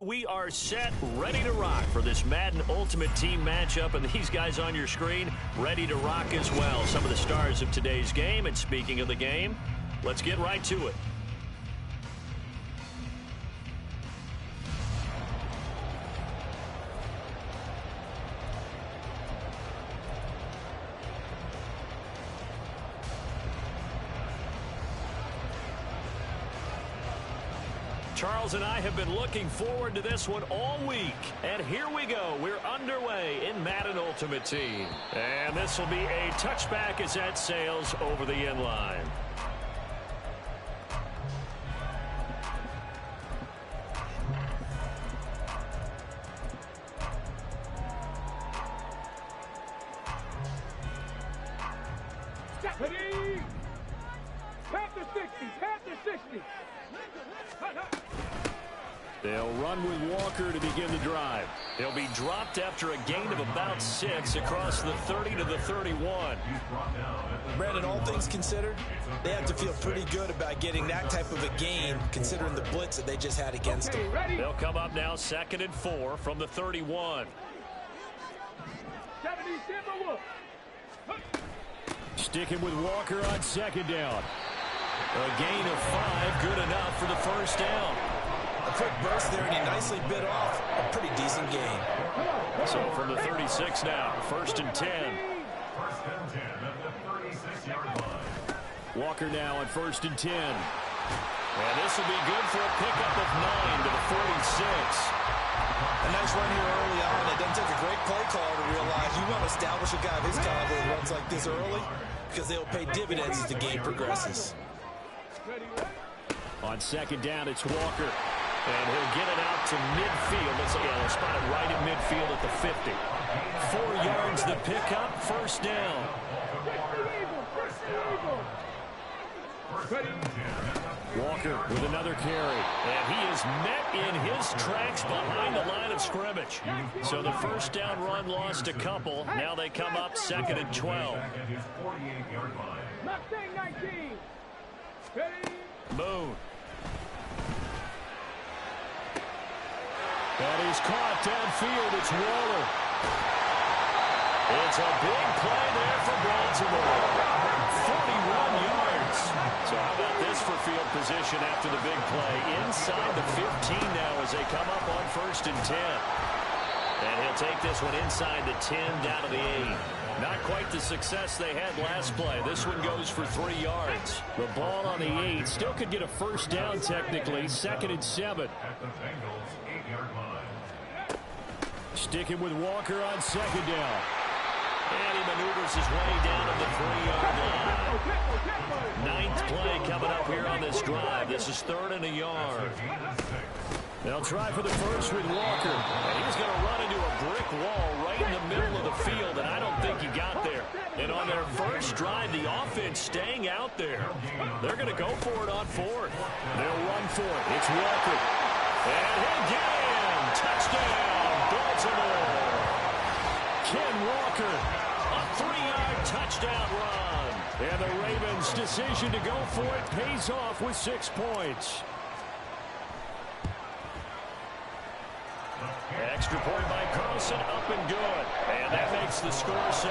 We are set, ready to rock for this Madden Ultimate Team matchup, and these guys on your screen ready to rock as well. Some of the stars of today's game, and speaking of the game, let's get right to it. Charles and I have been looking forward to this one all week. And here we go. We're underway in Madden Ultimate Team. And this will be a touchback as that sails over the end line. Ready? Panther 60, Panther 60. They'll run with Walker to begin the drive. He'll be dropped after a gain of about 6 across the 30 to the 31. Brandon, all things considered, they have to feel pretty good about getting that type of a gain considering the blitz that they just had against them. They'll come up now 2nd and 4 from the 31. Sticking with Walker on 2nd down. A gain of 5, good enough for the first down. A quick burst there, and he nicely bit off a pretty decent gain. So from the 36 now, 1st and 10. Walker now on 1st and 10. And this will be good for a pickup of 9 to the 46. A nice run here early on. It doesn't take a great play caller to realize you want to establish a guy of his caliber who runs like this early because they'll pay dividends as the game progresses. On 2nd down, it's Walker. And he'll get it out to midfield. They'll spot it right at midfield at the 50. 4 yards the pickup, 1st down. Walker with another carry. And he is met in his tracks behind the line of scrimmage. So the 1st down run lost a couple. Now they come up 2nd and 12. Moon. And he's caught downfield. It's Waller. It's a big play there for Baltimore. 41 yards. So how about this for field position after the big play? Inside the 15 now as they come up on 1st and 10. And he'll take this one inside the 10 down to the 8. Not quite the success they had last play. This one goes for 3 yards. The ball on the 8. Still could get a 1st down technically. 2nd and 7. Sticking with Walker on 2nd down. And he maneuvers his way down to the 3-yard line. 9th play coming up here on this drive. This is 3rd and a yard. They'll try for the first with Walker. And he's going to run into a brick wall right in the middle of the field, and I don't think he got there. And on their first drive, the offense staying out there. They're going to go for it on 4th. They'll run for it. It's Walker. And he'll get in. Touchdown, Baltimore. Ken Walker, a 3-yard touchdown run. And the Ravens' decision to go for it pays off with 6 points. Extra point by Carlson, up and good. And that makes the score 7-0.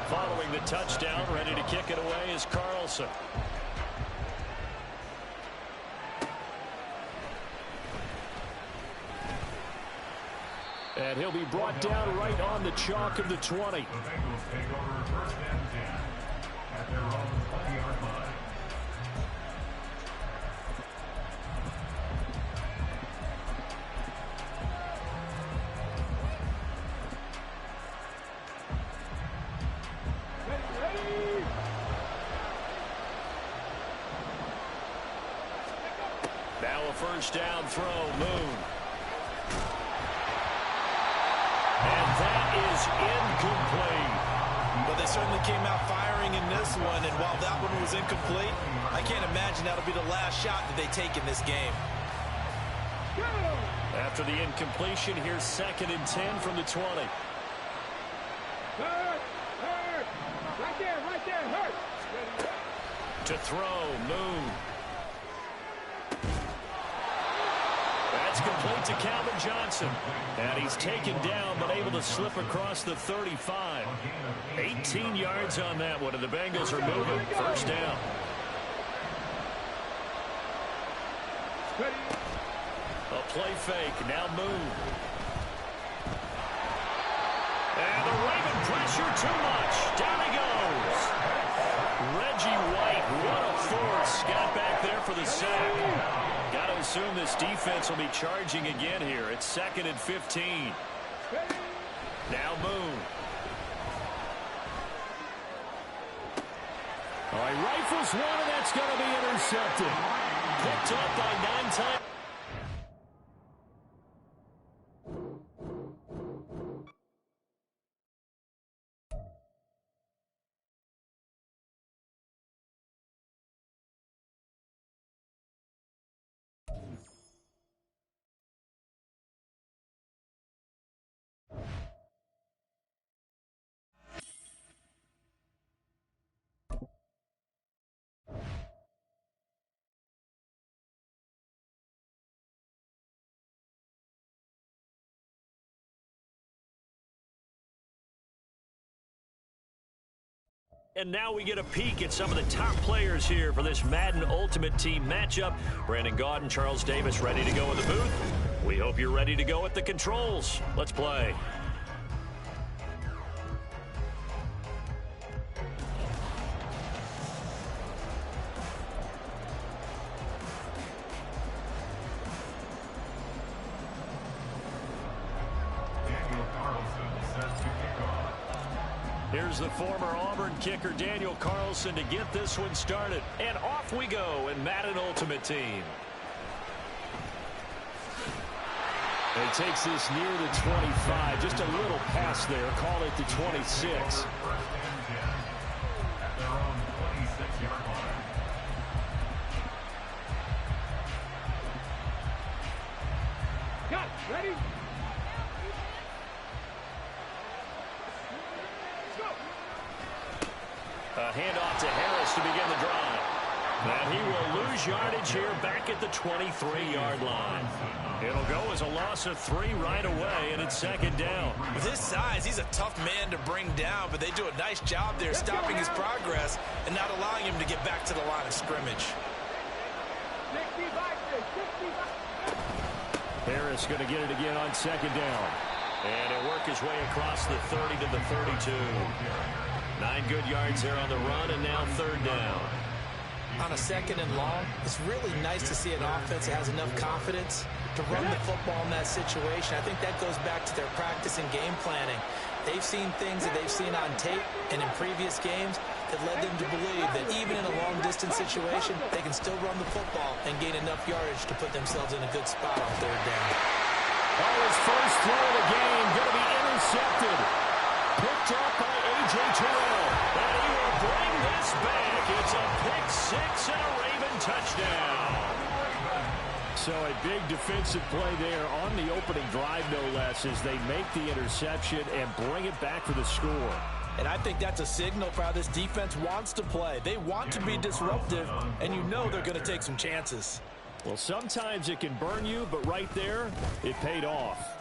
Following the touchdown, ready to kick it away is Carlson. And he'll be brought down right on the chalk of the 20. Now a 1st down throw, Moon. And that is incomplete. But they certainly came out firing in this one, and while that one was incomplete, I can't imagine that'll be the last shot that they take in this game. After the incompletion, here's 2nd and 10 from the 20. Hurt. Right there, hurt. To throw, Moon. complete to Calvin Johnson. And he's taken down, but able to slip across the 35. 18 yards on that one, and the Bengals are moving. First down. A play fake, now move. And the Raven pressure too much. Down he goes. Reggie White, what a force. Got back there for the sack. Got to assume this defense will be charging again here. It's 2nd and 15. Now Boone. All right, rifles one, and that's going to be intercepted. Picked up by 9 times. And now we get a peek at some of the top players here for this Madden Ultimate Team matchup. Brandon Gaudin, Charles Davis ready to go in the booth. We hope you're ready to go at the controls. Let's play. Here's the former Auburn kicker, Daniel Carlson, to get this one started. And off we go in Madden Ultimate Team. He takes this near the 25. Just a little pass there. Call it the 26. Got it. Ready? A handoff to Harris to begin the drive. And he will lose yardage here back at the 23-yard line. It'll go as a loss of 3 right away, and it's 2nd down. With his size, he's a tough man to bring down, but they do a nice job there stopping his progress and not allowing him to get back to the line of scrimmage. Harris going to get it again on 2nd down. And he'll work his way across the 30 to the 32. 9 good yards there on the run, and now 3rd down. On a 2nd and long, it's really nice to see an offense that has enough confidence to run the football in that situation. I think that goes back to their practice and game planning. They've seen things that they've seen on tape and in previous games that led them to believe that even in a long-distance situation, they can still run the football and gain enough yardage to put themselves in a good spot on 3rd down. Oh, his first throw of the game going to be intercepted. Picked up by A.J. Terrell. And he will bring this back. It's a pick 6 and a Raven touchdown. So a big defensive play there on the opening drive, no less, as they make the interception and bring it back for the score. And I think that's a signal for how this defense wants to play. They want to be disruptive, and you know they're going to take some chances. Well, sometimes it can burn you, but right there, it paid off.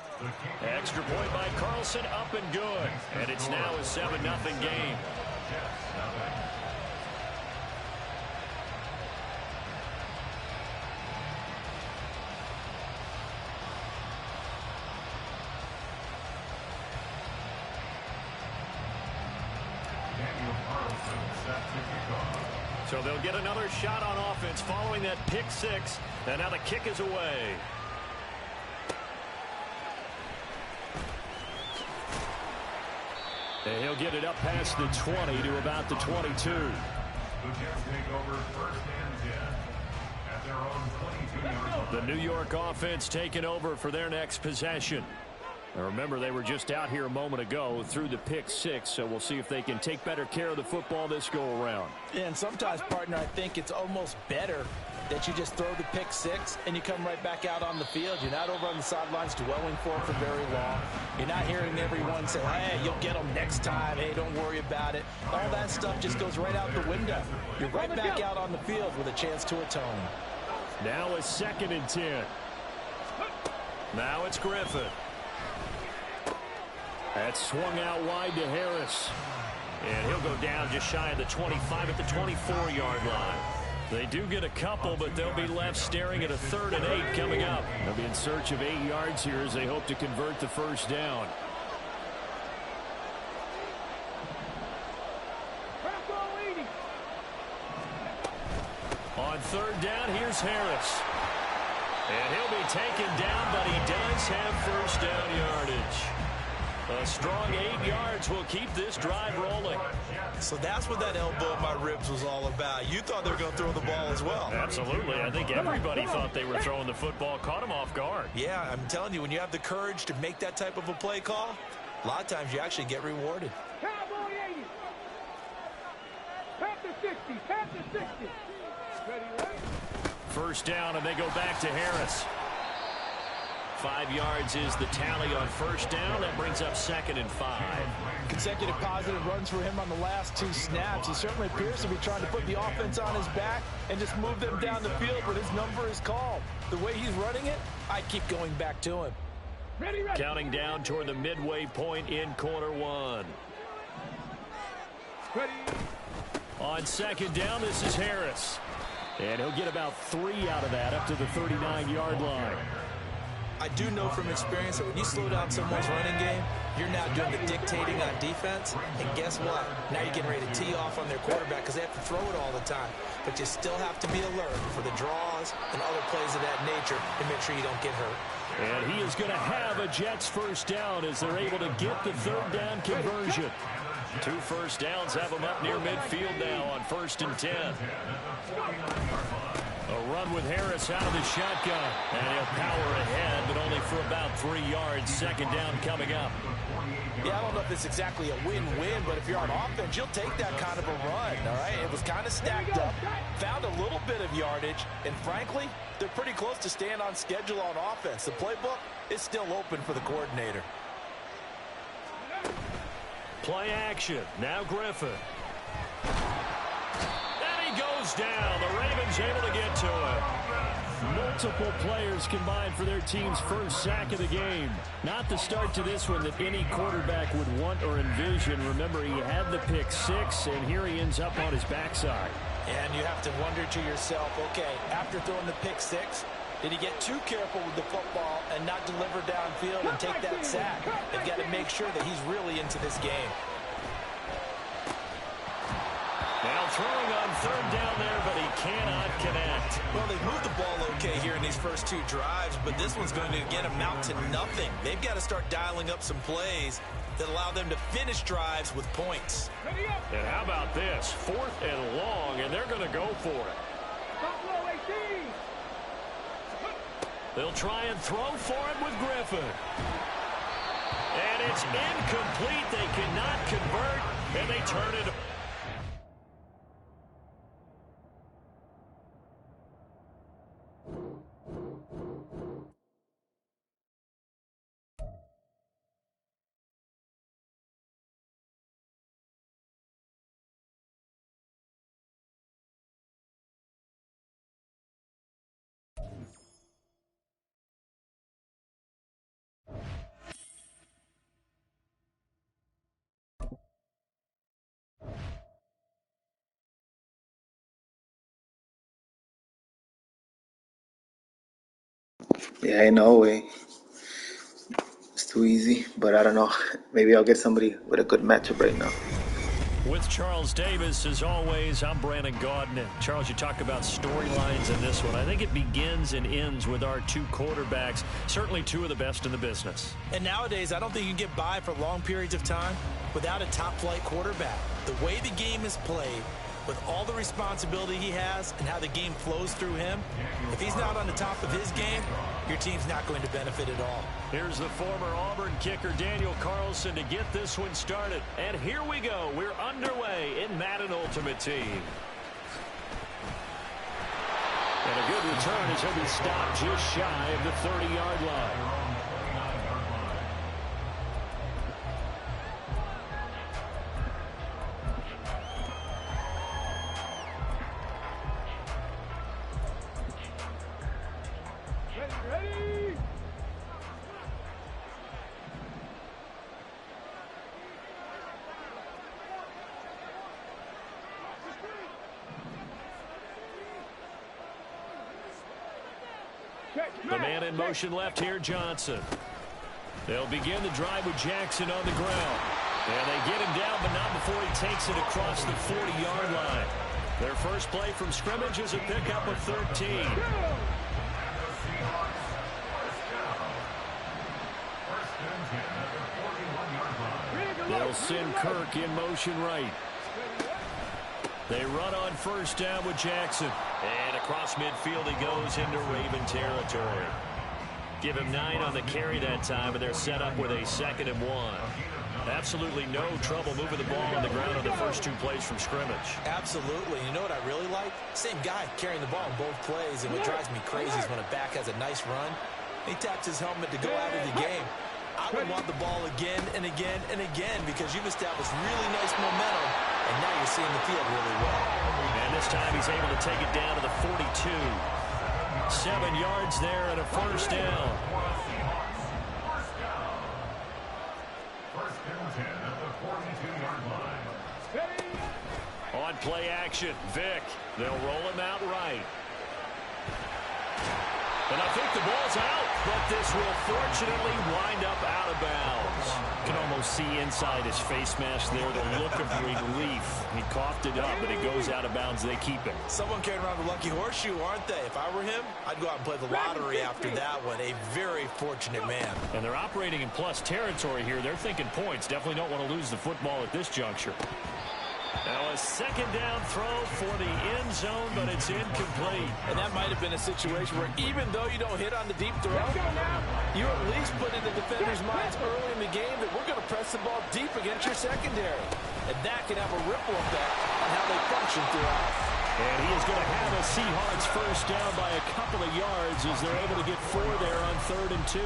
Extra point by Carlson, up and good. And it's now a 7-0 game. So they'll get another shot on offense following that pick 6. And now the kick is away. And he'll get it up past the 20 to about the 22. The Jets take over 1st and 10 at their own 22-yard line. The New York offense taking over for their next possession. Now remember, they were just out here a moment ago through the pick 6, so we'll see if they can take better care of the football this go-around. And sometimes, partner, I think it's almost better that you just throw the pick 6 and you come right back out on the field. You're not over on the sidelines dwelling for it for very long. You're not hearing everyone say, hey, you'll get them next time. Hey, don't worry about it. All that stuff just goes right out the window. You're right back out on the field with a chance to atone. Now a 2nd and 10. Now it's Griffin. That's swung out wide to Harris. And he'll go down just shy of the 25 at the 24-yard line. They do get a couple, but they'll be left staring at a 3rd and 8 coming up. They'll be in search of 8 yards here as they hope to convert the first down. On 3rd down, here's Harris. And he'll be taken down, but he does have first down yardage. A strong 8 yards will keep this drive rolling. So that's what that elbow in my ribs was all about. You thought they were going to throw the ball as well. Absolutely. I think everybody thought they were throwing the football, caught him off guard. Yeah, I'm telling you, when you have the courage to make that type of a play call, a lot of times you actually get rewarded. Cowboy 80. Panther 60. Panther 60. Ready, ready. First down, and they go back to Harris. 5 yards is the tally on first down. That brings up 2nd and 5. Consecutive positive runs for him on the last 2 snaps. He certainly appears to be trying to put the offense on his back and just move them down the field when his number is called. The way he's running it, I keep going back to him. Ready, ready. Counting down toward the midway point in quarter 1. Ready. On 2nd down, this is Harris. And he'll get about 3 out of that up to the 39-yard line. I do know from experience that when you slow down someone's running game, you're now doing the dictating on defense. And guess what? Now you're getting ready to tee off on their quarterback because they have to throw it all the time. But you still have to be alert for the draws and other plays of that nature to make sure you don't get hurt. And he is going to have a Jets first down as they're able to get the 3rd down conversion. 2 first downs have them up near midfield now on 1st and 10. A run with Harris out of the shotgun. And he'll power ahead, but only for about 3 yards. 2nd down coming up. Yeah, I don't know if it's exactly a win-win, but if you're on offense, you'll take that kind of a run, all right? It was kind of stacked up, found a little bit of yardage, and frankly, they're pretty close to staying on schedule on offense. The playbook is still open for the coordinator. Play action. Now Griffin. And he goes down. The Ravens able to get to him. Multiple players combined for their team's first sack of the game. Not the start to this one that any quarterback would want or envision. Remember, he had the pick 6, and here he ends up on his backside. And you have to wonder to yourself, okay, after throwing the pick 6, did he get too careful with the football and not deliver downfield and take that sack? They've got to make sure that he's really into this game. Now throwing on 3rd down there, but he cannot connect. Well, they've moved the ball okay here in these first 2 drives, but this one's going to, again, amount to nothing. They've got to start dialing up some plays that allow them to finish drives with points. And how about this? 4th and long, and they're going to go for it. Buffalo 18. They'll try and throw for it with Griffin. And it's incomplete. They cannot convert, and they turn it. Yeah, ain't no way. It's too easy, but I don't know. Maybe I'll get somebody with a good matchup right now. With Charles Davis, as always, I'm Brandon Gaudin. Charles, you talk about storylines in this one. I think it begins and ends with our 2 quarterbacks, certainly 2 of the best in the business. And nowadays, I don't think you can get by for long periods of time without a top-flight quarterback. The way the game is played, with all the responsibility he has and how the game flows through him, if he's not on the top of his game, your team's not going to benefit at all. Here's the former Auburn kicker, Daniel Carlson, to get this one started. And here we go. We're underway in Madden Ultimate Team. And a good return as he'll be stopped just shy of the 30-yard line. The man in motion left here, Johnson. They'll begin the drive with Jackson on the ground. And they get him down, but not before he takes it across the 40-yard line. Their first play from scrimmage is a pickup of 13. They'll send Kirk in motion right. They run on first down with Jackson. And across midfield he goes into Raven territory. Give him 9 on the carry that time, and they're set up with a 2nd and 1. Absolutely no trouble moving the ball on the ground on the first 2 plays from scrimmage. Absolutely. You know what I really like? Same guy carrying the ball in both plays, and what drives me crazy is when a back has a nice run, he taps his helmet to go out of the game. I would want the ball again and again and again because you've established really nice momentum, and now you're seeing the field really well. And this time he's able to take it down to the 42. 7 yards there and a first down. First and 10 at the 42-yard line. On play action, Vic. They'll roll him out right. And I think the ball's out, but this will fortunately wind up out of bounds. You can almost see inside his face mask there the look of relief. He coughed it up, but it goes out of bounds. They keep it. Someone carrying around the lucky horseshoe, aren't they? If I were him, I'd go out and play the lottery after that one. A very fortunate man. And they're operating in plus territory here. They're thinking points. Definitely don't want to lose the football at this juncture. Now a 2nd down throw for the end zone, but it's incomplete. And that might have been a situation where even though you don't hit on the deep throw, you at least put in the defender's minds early in the game that we're going to press the ball deep against your secondary. And that can have a ripple effect on how they function throughout. And he is going to have a Seahawks first down by a couple of yards as they're able to get 4 there on 3rd and 2.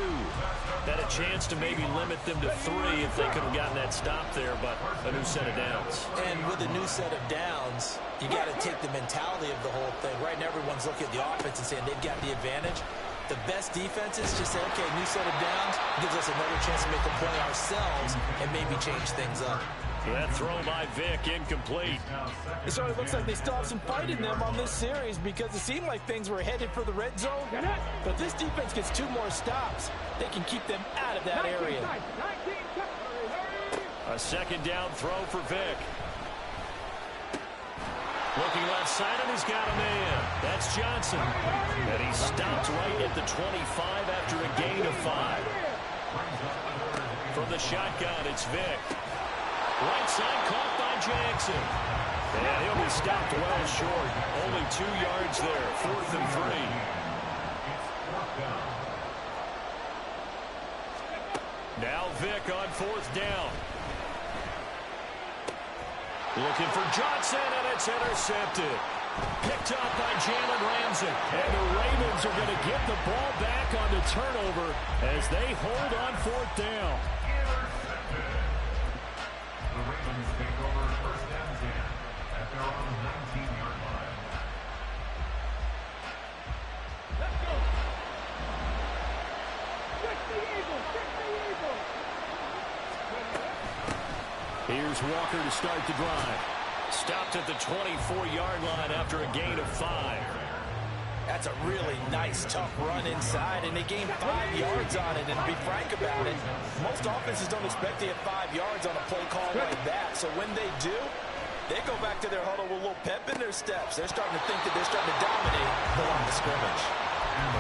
Had a chance to maybe limit them to 3 if they could have gotten that stop there, but a new set of downs. And with a new set of downs, you got to take the mentality of the whole thing. Right now, everyone's looking at the offense and saying they've got the advantage. The best defenses just say, okay, new set of downs gives us another chance to make a play ourselves and maybe change things up. That throw by Vic incomplete. It sort of looks like they still have some fight in them on this series because it seemed like things were headed for the red zone. But this defense gets 2 more stops. They can keep them out of that area. A 2nd down throw for Vic. Looking left side, and he's got a man. That's Johnson. And he stopped right at the 25 after a gain of 5. From the shotgun, it's Vic. Right side caught by Jackson. And he'll be stopped well short. Only 2 yards there. 4th and 3. Now Vic on 4th down. Looking for Johnson, and it's intercepted. Picked up by Jalen Ramsey. And the Ravens are going to get the ball back on the turnover as they hold on 4th down. The Ravens take over first and 10 at their own 19-yard line. Let's go. Check the Eagles. Check the Eagles. Here's Walker to start the drive. Stopped at the 24-yard line after a gain of 5. That's a really nice, tough run inside, and they gained 5 yards on it. And to be frank about it, most offenses don't expect to get 5 yards on a play call like that. So when they do, they go back to their huddle with a little pep in their steps. They're starting to think that they're starting to dominate the line of scrimmage.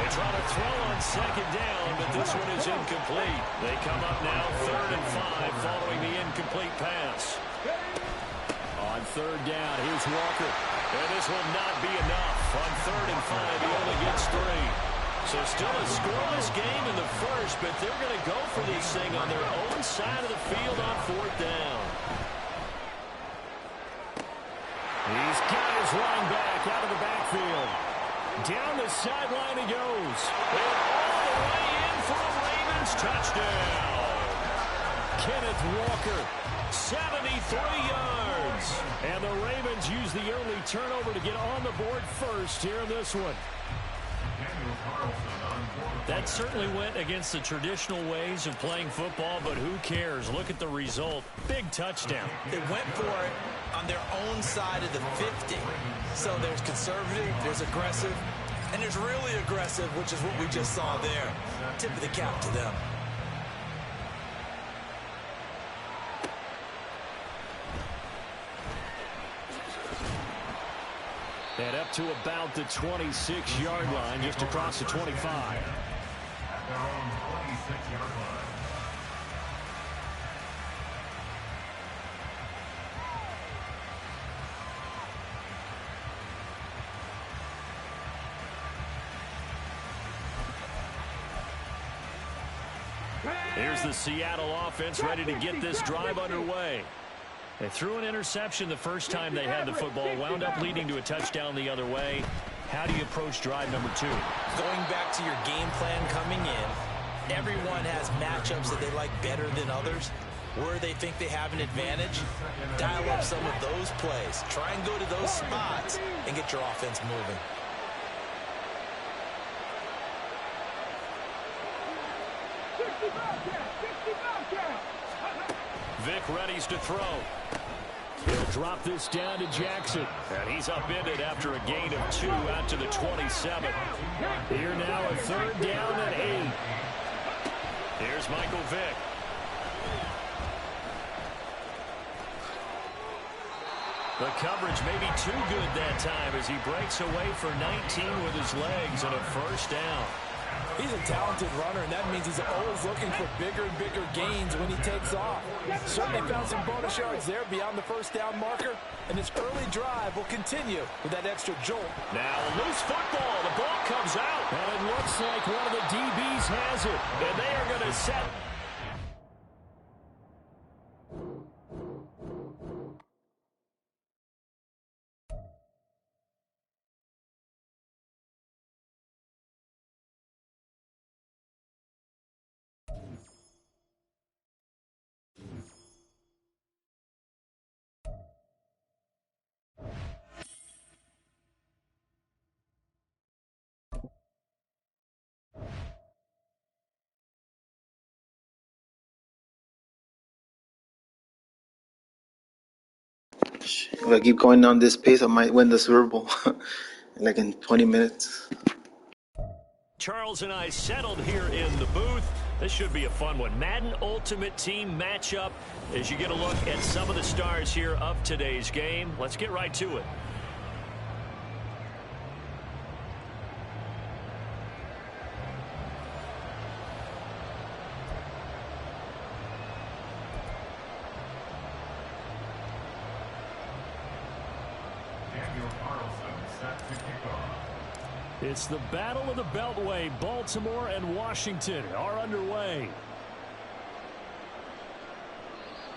They try to throw on 2nd down, but this one is incomplete. They come up now 3rd and 5 following the incomplete pass. On 3rd down, here's Walker. And this will not be enough. On 3rd and 5, he only gets 3. So still a scoreless game in the first, but they're going to go for this thing on their own side of the field on 4th down. He's got his running back out of the backfield. Down the sideline he goes. And all the way in for a Ravens touchdown. Kenneth Walker, 73 yards. And the Ravens use the early turnover to get on the board first here in this one. That certainly went against the traditional ways of playing football, but who cares? Look at the result. Big touchdown. They went for it on their own side of the 50. So there's conservative, there's aggressive. And it's really aggressive, which is what we just saw there. Tip of the cap to them. And up to about the 26-yard line, just across the 25. At their own 26-yard line. Here's the Seattle offense ready to get this drive underway. They threw an interception the first time they had the football, wound up leading to a touchdown the other way. How do you approach drive number 2? Going back to your game plan coming in, everyone has matchups that they like better than others. Where they think they have an advantage, dial up some of those plays. Try and go to those spots and get your offense moving. Vic readies to throw. He'll drop this down to Jackson. And he's upended after a gain of 2 out to the 27. Here now a third down and 8. Here's Michael Vick. The coverage may be too good that time as he breaks away for 19 with his legs and a first down. He's a talented runner, and that means he's always looking for bigger and bigger gains when he takes off. Certainly found some bonus yards there beyond the first down marker, and his early drive will continue with that extra jolt. Now a loose football. The ball comes out. And it looks like one of the DBs has it. And they are going to set. If I keep going on this pace, I might win the Super Bowl like in 20 minutes. Charles and I settled here in the booth. This should be a fun one. Madden Ultimate Team matchup as you get a look at some of the stars here of today's game. Let's get right to it. It's the Battle of the Beltway. Baltimore and Washington are underway.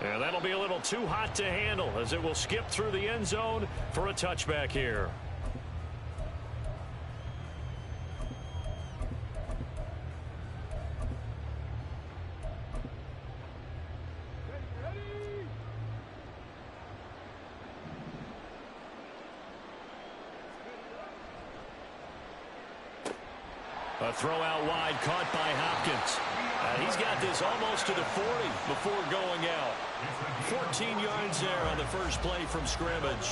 And that'll be a little too hot to handle as it will skip through the end zone for a touchback here. A throw out wide caught by Hopkins. He's got this almost to the 40 before going out. 14 yards there on the first play from scrimmage.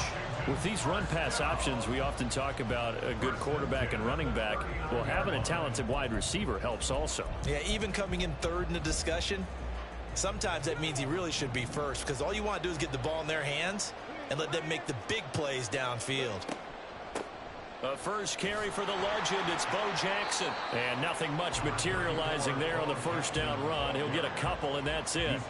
With these run-pass options, we often talk about a good quarterback and running back. Well, having a talented wide receiver helps also. Yeah, even coming in third in the discussion, sometimes that means he really should be first because all you want to do is get the ball in their hands and let them make the big plays downfield. A first carry for the legend, it's Bo Jackson. And nothing much materializing there on the first down run. He'll get a couple, and that's it.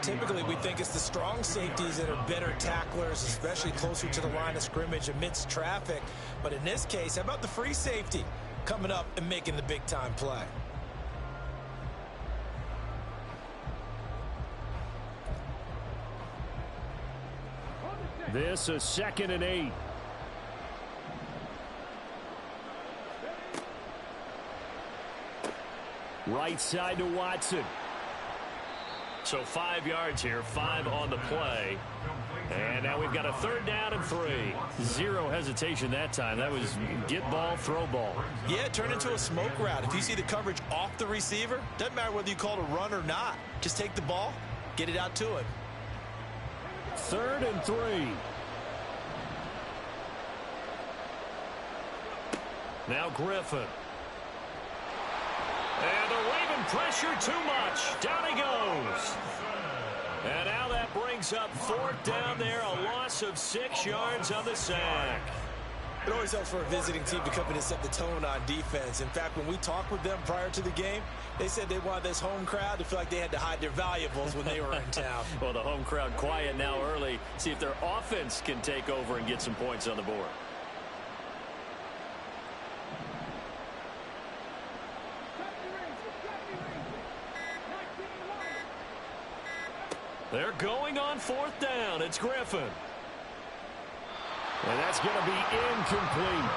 Typically, we think it's the strong safeties that are better tacklers, especially closer to the line of scrimmage amidst traffic. But in this case, how about the free safety coming up and making the big-time play? This is 2nd and 8. Right side to Watson. So 5 yards here, 5 on the play. And now we've got a third down and 3. Zero hesitation that time. That was get ball, throw ball. Yeah, it turned into a smoke route. If you see the coverage off the receiver, doesn't matter whether you call it a run or not. Just take the ball, get it out to him. 3rd and 3. Now Griffin. And they're waving pressure too much. Down he goes. And now that brings up 4th down there. A loss of 6 yards on the sack. It always helps for a visiting team to come in and set the tone on defense. In fact, when we talked with them prior to the game, they said they wanted this home crowd to feel like they had to hide their valuables when they were in town. Well, the home crowd quiet now early. See if their offense can take over and get some points on the board. They're going on 4th down. It's Griffin. And that's going to be incomplete.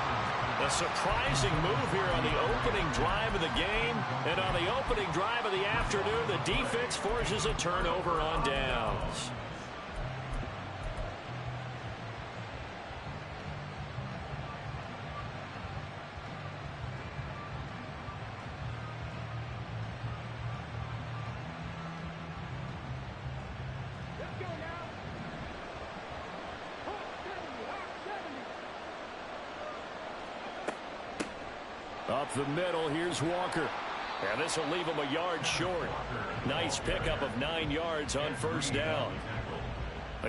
A surprising move here on the opening drive of the game. And on the opening drive of the afternoon, the defense forces a turnover on downs. Up the middle, here's Walker. And this will leave him a yard short. Nice pickup of 9 yards on 1st down.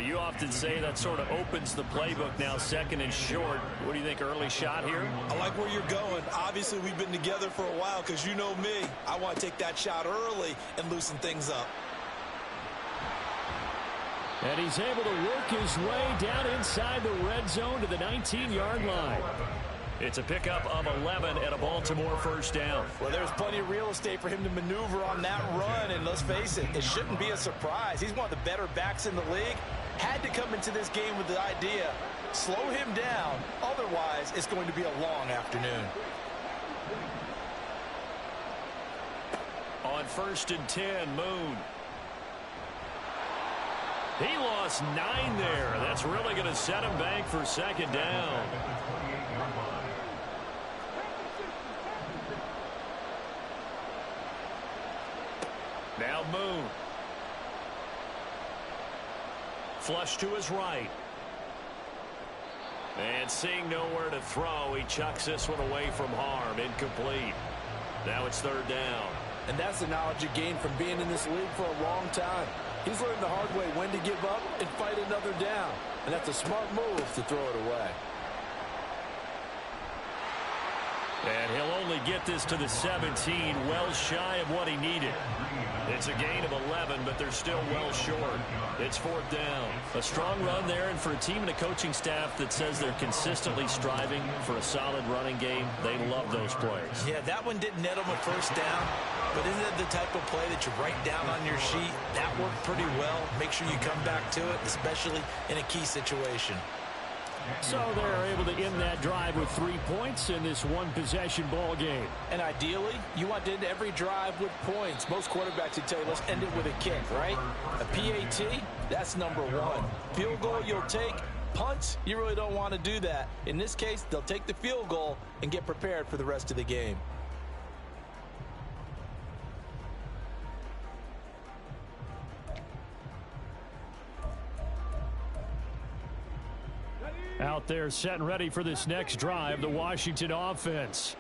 You often say that sort of opens the playbook now, 2nd and short. What do you think, early shot here? I like where you're going. Obviously, we've been together for a while because you know me. I want to take that shot early and loosen things up. And he's able to work his way down inside the red zone to the 19-yard line. It's a pickup of 11 at a Baltimore 1st down. Well, there's plenty of real estate for him to maneuver on that run, and let's face it, it shouldn't be a surprise. He's one of the better backs in the league. Had to come into this game with the idea, slow him down, otherwise it's going to be a long afternoon. On 1st and 10, Moon. He lost 9 there. That's really going to set him back for 2nd down. Now Moon. Flush to his right. And seeing nowhere to throw, he chucks this one away from harm. Incomplete. Now it's 3rd down. And that's the knowledge he gained from being in this league for a long time. He's learned the hard way when to give up and fight another down. And that's a smart move to throw it away. And he'll only get this to the 17, well shy of what he needed. It's a gain of 11, but they're still well short. It's 4th down. A strong run there, and for a team and a coaching staff that says they're consistently striving for a solid running game, they love those plays. Yeah, that one didn't net him a 1st down, but isn't it the type of play that you write down on your sheet? That worked pretty well. Make sure you come back to it, especially in a key situation. So they're able to end that drive with 3 points in this one-possession ball game. And ideally, you want to end every drive with points. Most quarterbacks would tell you, let's end it with a kick, right? A PAT, that's number 1. Field goal, you'll take. Punts, you really don't want to do that. In this case, they'll take the field goal and get prepared for the rest of the game. Out there set and ready for this next drive, the Washington offense.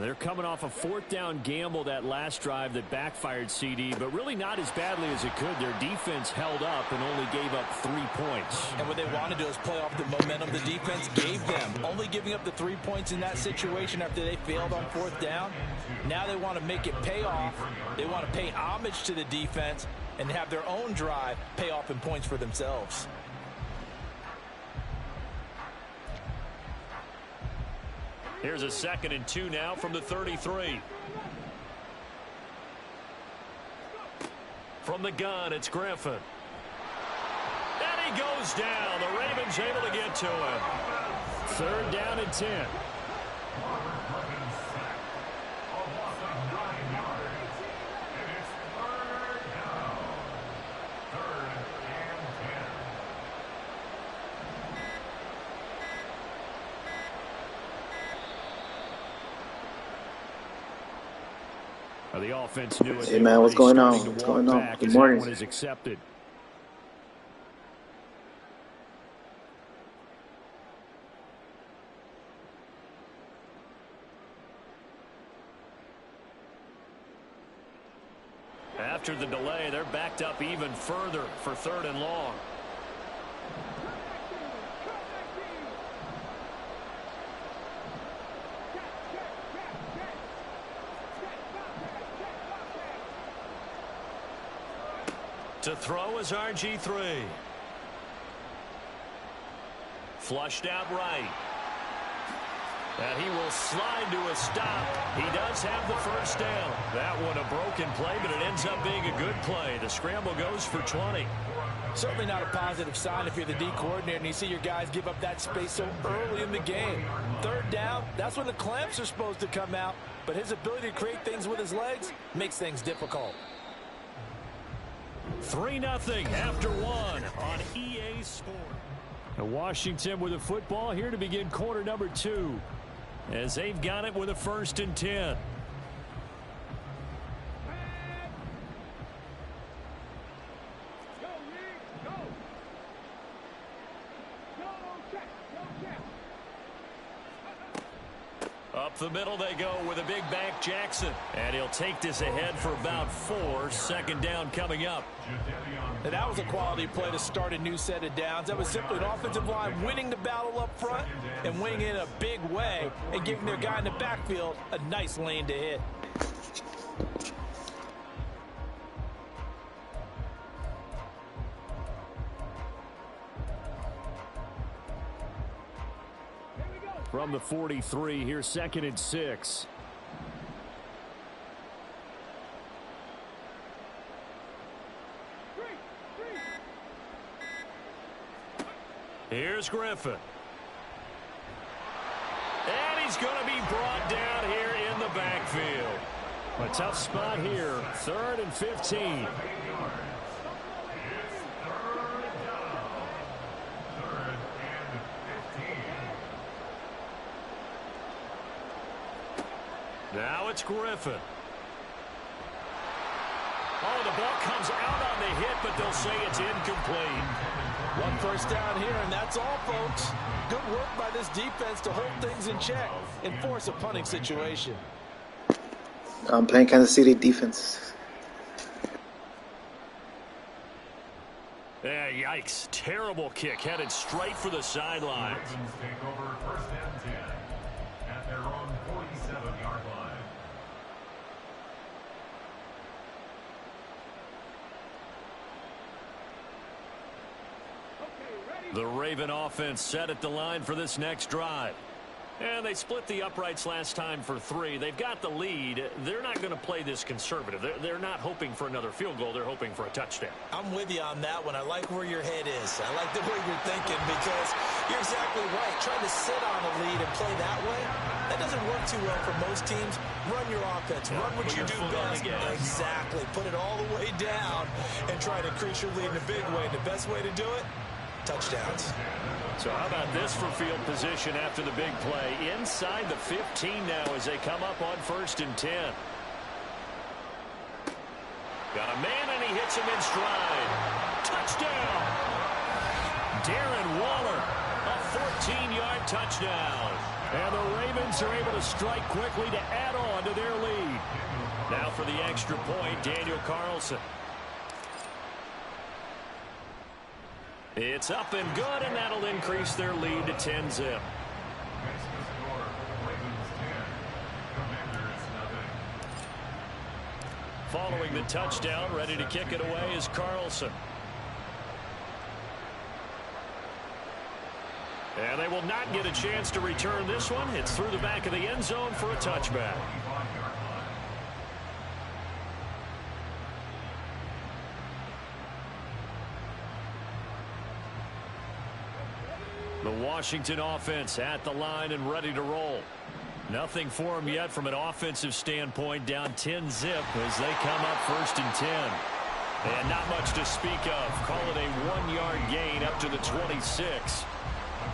They're coming off a 4th down gamble that last drive that backfired, CD, but really not as badly as it could. Their defense held up and only gave up 3 points. And what they want to do is play off the momentum the defense gave them. Only giving up the 3 points in that situation after they failed on 4th down. Now they want to make it pay off. They want to pay homage to the defense and have their own drive pay off in points for themselves. Here's a 2nd and 2 now from the 33. From the gun, it's Griffin. And he goes down. The Ravens able to get to him. 3rd down and 10. The offense knew it. Hey man, what's going on? What's going on? Good morning. Is accepted. After the delay, they're backed up even further for 3rd and long. To throw is RG3. Flushed out right. And he will slide to a stop. He does have the first down. That one a broken play, but it ends up being a good play. The scramble goes for 20. Certainly not a positive sign if you're the D coordinator and you see your guys give up that space so early in the game. 3rd down, that's when the clamps are supposed to come out. But his ability to create things with his legs makes things difficult. 3-0 after 1 on EA Sports. And Washington with the football here to begin quarter number 2. As they've got it with a 1st and 10. Up the middle they go with a big back Jackson. And he'll take this ahead for about 4. 2nd down coming up. And that was a quality play to start a new set of downs. That was simply an offensive line winning the battle up front and winning it in a big way and giving their guy in the backfield a nice lane to hit. From the 43, here's 2nd and 6. Here's Griffin. And he's going to be brought down here in the backfield. A tough spot here. 3rd and 15. Now it's Griffin. Oh, the ball comes out on the hit, but they'll say it's incomplete. 1 first down here, and that's all, folks. Good work by this defense to hold things in check and force a punting situation. I'm playing Kansas City defense. Yeah, yikes. Terrible kick headed straight for the sidelines. Ravens take over 1st and 10 at their own 47-yard line. The Raven offense set at the line for this next drive. And they split the uprights last time for 3. They've got the lead. They're not going to play this conservative. They're not hoping for another field goal. They're hoping for a touchdown. I'm with you on that one. I like where your head is. I like the way you're thinking because you're exactly right. Trying to sit on a lead and play that way, that doesn't work too well for most teams. Run your offense. Run what you do best. Exactly. Put it all the way down and try to increase your lead in a big way. The best way to do it, touchdowns. So how about this for field position after the big play? Inside the 15 now as they come up on 1st and 10. Got a man and he hits him in stride. Touchdown! Darren Waller, a 14-yard touchdown. And the Ravens are able to strike quickly to add on to their lead. Now for the extra point, Daniel Carlson. It's up and good, and that'll increase their lead to 10-zip. Following the touchdown, ready to kick it away is Carlson. And they will not get a chance to return this one. It's through the back of the end zone for a touchback. The Washington offense at the line and ready to roll. Nothing for them yet from an offensive standpoint, down 10-zip as they come up 1st and 10. And not much to speak of. Call it a 1-yard gain up to the 26.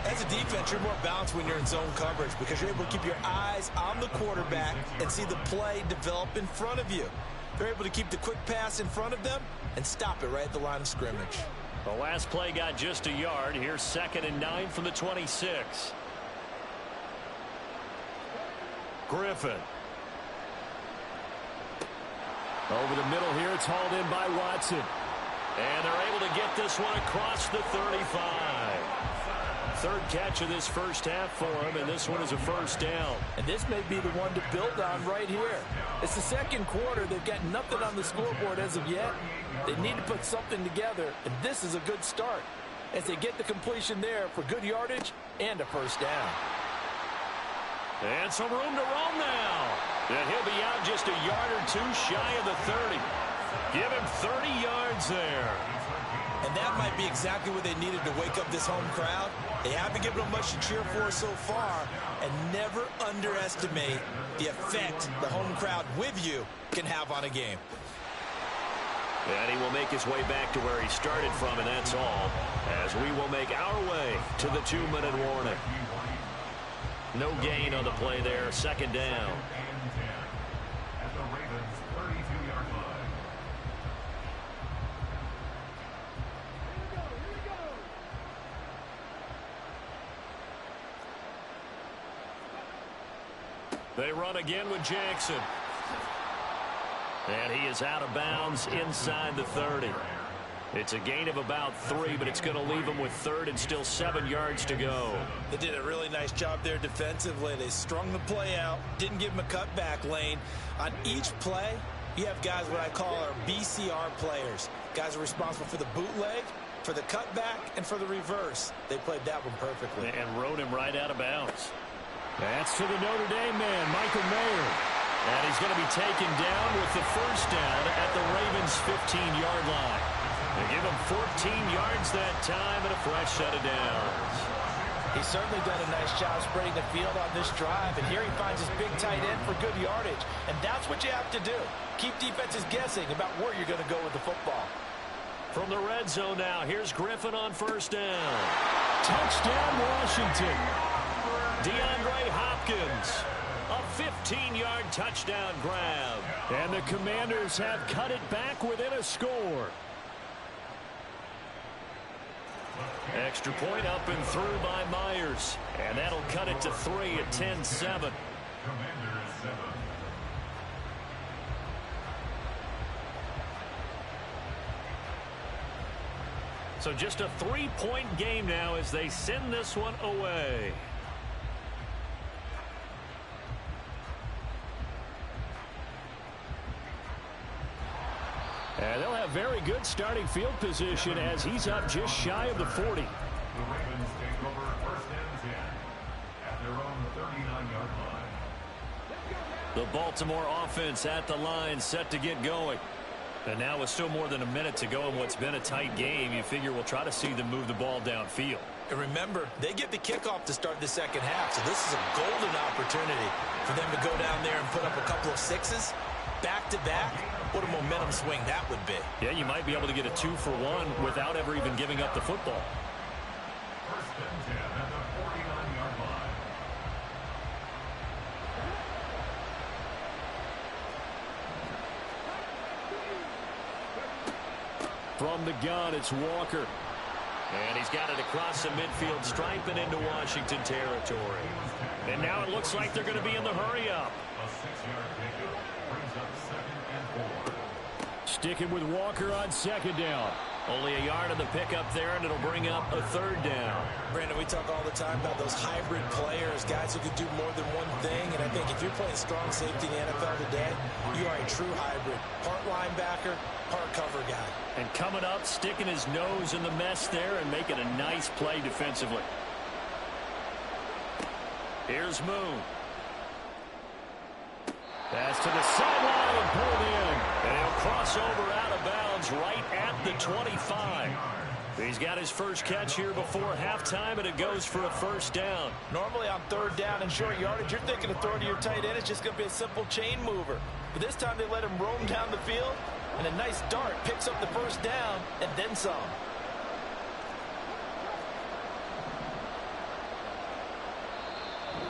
As a defense, you're more balanced when you're in zone coverage because you're able to keep your eyes on the quarterback and see the play develop in front of you. They're able to keep the quick pass in front of them and stop it right at the line of scrimmage. The last play got just a yard. Here's 2nd and 9 from the 26. Over the middle here, it's hauled in by Watson. And they're able to get this one across the 35. Third catch of this first half for him, and this one is a first down. And this may be the one to build on right here. It's the second quarter. They've got nothing on the scoreboard as of yet. They need to put something together, and this is a good start as they get the completion there for good yardage and a first down. And some room to roam now. And he'll be out just a yard or two shy of the 30. Give him 30 yards there. And that might be exactly what they needed to wake up this home crowd. They haven't given them much to cheer for so far, and never underestimate the effect the home crowd with you can have on a game. And he will make his way back to where he started from, and that's all, as we will make our way to the 2-minute warning. No gain on the play there, second down. At the Ravens' 32-yard line. They run again with Jackson. And he is out of bounds inside the 30. It's a gain of about 3, but it's going to leave him with third and still 7 yards to go. They did a really nice job there defensively. They strung the play out, didn't give him a cutback lane. On each play, you have guys what I call our BCR players. Guys are responsible for the bootleg, for the cutback, and for the reverse. They played that one perfectly. And rode him right out of bounds. That's to the Notre Dame man, Michael Mayer. And he's going to be taken down with the first down at the Ravens' 15-yard line. They give him 14 yards that time and a fresh set of downs. He's certainly done a nice job spreading the field on this drive, and here he finds his big tight end for good yardage. And that's what you have to do. Keep defenses guessing about where you're going to go with the football. From the red zone now, here's Griffin on first down. Touchdown, Washington. DeAndre Hopkins, a 15-yard touchdown grab. And the Commanders have cut it back within a score. Extra point up and through by Myers. And that'll cut it to 3 at 10-7. Commanders 7. So just a 3-point game now as they send this one away. And they'll have very good starting field position as he's up just shy of the 40. The Ravens take over first and 10 at their own 39-yard line. The Baltimore offense at the line, set to get going. And now with still more than a minute to go in what's been a tight game, you figure we'll try to see them move the ball downfield. And remember, they get the kickoff to start the second half, so this is a golden opportunity for them to go down there and put up a couple of sixes back-to-back. What a momentum swing that would be. Yeah, you might be able to get a 2-for-1 without ever even giving up the football. First and 10 at the 49-yard line. From the gun, it's Walker. And he's got it across the midfield stripe and into Washington territory. And now it looks like they're going to be in the hurry-up. A 6-yard pickup brings up 2nd and 4. Sticking with Walker on second down. Only a yard of the pickup there, and it'll bring up a third down. Brandon, we talk all the time about those hybrid players, guys who can do more than one thing. And I think if you're playing strong safety in the NFL today, you are a true hybrid. Part linebacker, part cover guy. And coming up, sticking his nose in the mess there and making a nice play defensively. Here's Moon. Pass to the sideline and pulled in. And he'll cross over out of bounds right at the 25. He's got his first catch here before halftime, and it goes for a first down. Normally on third down and short yardage, you're thinking of throwing to your tight end. It's just going to be a simple chain mover. But this time they let him roam down the field, and a nice dart picks up the first down and then some.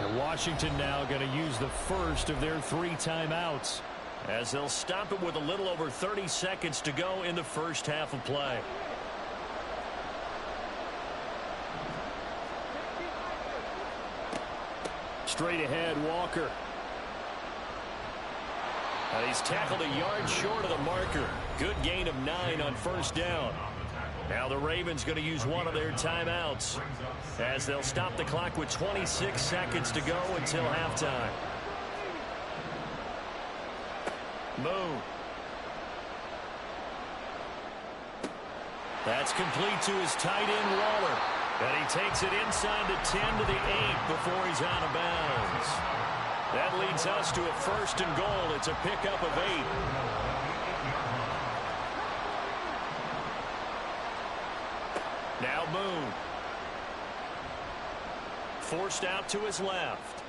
And Washington now going to use the first of their 3 timeouts as they'll stop it with a little over 30 seconds to go in the first half of play. Straight ahead, Walker. And he's tackled a yard short of the marker. Good gain of 9 on first down. Now the Ravens going to use one of their timeouts as they'll stop the clock with 26 seconds to go until halftime. Moon. That's complete to his tight end, Waller. And he takes it inside the 10 to the 8 before he's out of bounds. That leads us to a 1st and goal. It's a pickup of 8. Now Moon. Forced out to his left.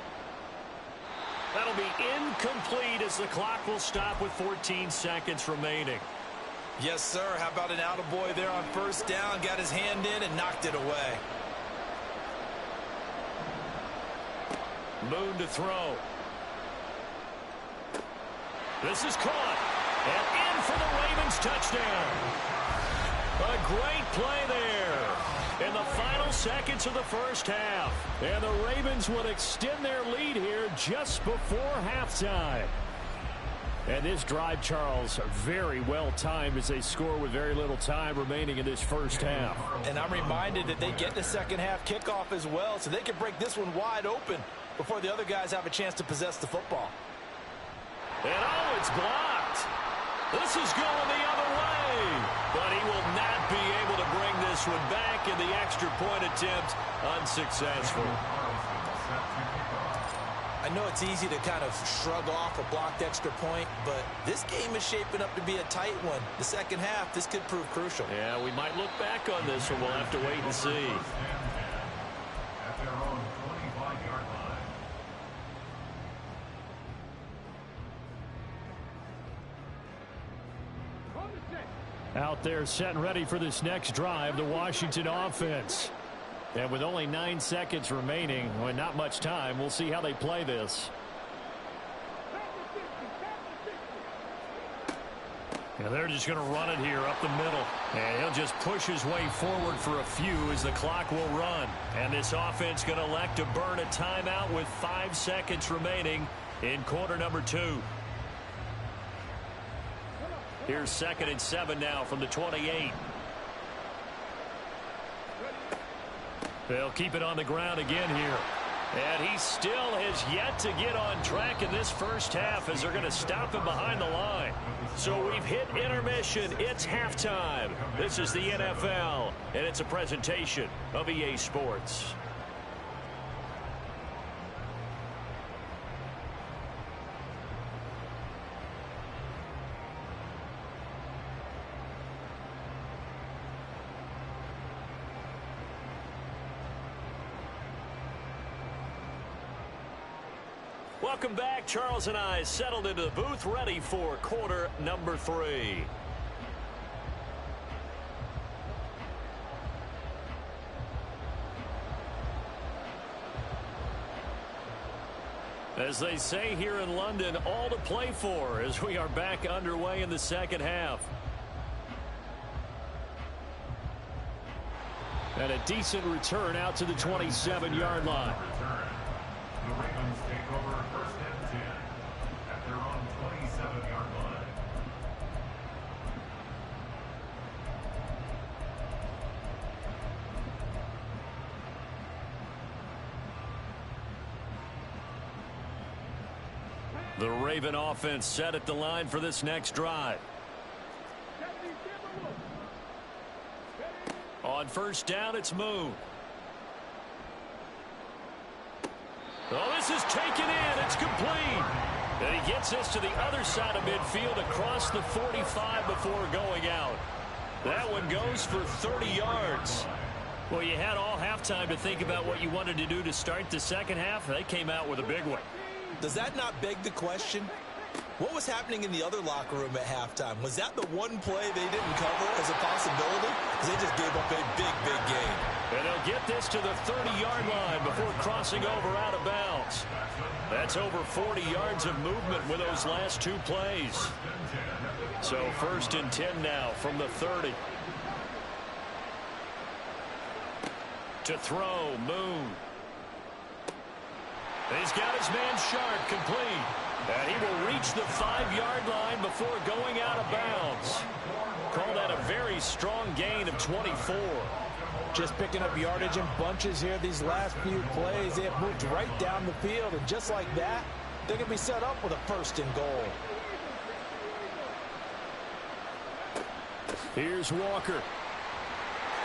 That'll be incomplete as the clock will stop with 14 seconds remaining. Yes, sir. How about an attaboy there on first down? Got his hand in and knocked it away. Moon to throw. This is caught. And in for the Ravens touchdown. A great play there in the final seconds of the first half. And the Ravens would extend their lead here just before halftime. And this drive, Charles, very well timed as they score with very little time remaining in this first half. And I'm reminded that they get the second half kickoff as well, so they can break this one wide open before the other guys have a chance to possess the football. And oh, it's blocked. This is going the other way. But he will not be able to bring this one back, in the extra point attempt unsuccessful. I know it's easy to kind of shrug off a blocked extra point, but this game is shaping up to be a tight one. The second half, this could prove crucial. Yeah, we might look back on this one. We'll have to wait and see. At their own 25-yard line. Out there set and ready for this next drive, the Washington offense. And with only 9 seconds remaining, well, not much time, we'll see how they play this. And they're just going to run it here up the middle. And he'll just push his way forward for a few as the clock will run. And this offense going to elect to burn a timeout with 5 seconds remaining in quarter number 2. Here's 2nd and 7 now from the 28. They'll keep it on the ground again here. And he still has yet to get on track in this first half as they're going to stop him behind the line. So we've hit intermission. It's halftime. This is the NFL, and it's a presentation of EA Sports. Welcome back. Charles and I settled into the booth, ready for quarter number 3. As they say here in London, all to play for as we are back underway in the second half. And a decent return out to the 27-yard line. The Ravens take over 1st and 10 at their own 27-yard line. The Raven offense set at the line for this next drive. On first down, it's Moon. Oh, this is taken in. It's complete. And he gets this to the other side of midfield across the 45 before going out. That one goes for 30 yards. Well, you had all halftime to think about what you wanted to do to start the second half. They came out with a big one. Does that not beg the question? What was happening in the other locker room at halftime? Was that the one play they didn't cover as a possibility? Because they just gave up a big game. And they'll get this to the 30-yard line before crossing over out of bounds. That's over 40 yards of movement with those last 2 plays. So 1st and 10 now from the 30. To throw, Moon. He's got his man Sharp complete. And he will reach the 5-yard line before going out of bounds. Call that a very strong gain of 24. Just picking up yardage in bunches here these last few plays. They have moved right down the field, and just like that, they're going to be set up with a 1st and goal. Here's Walker.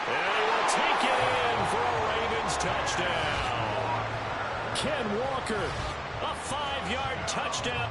And he will take it in for a Ravens touchdown. Ken Walker, a 5-yard touchdown.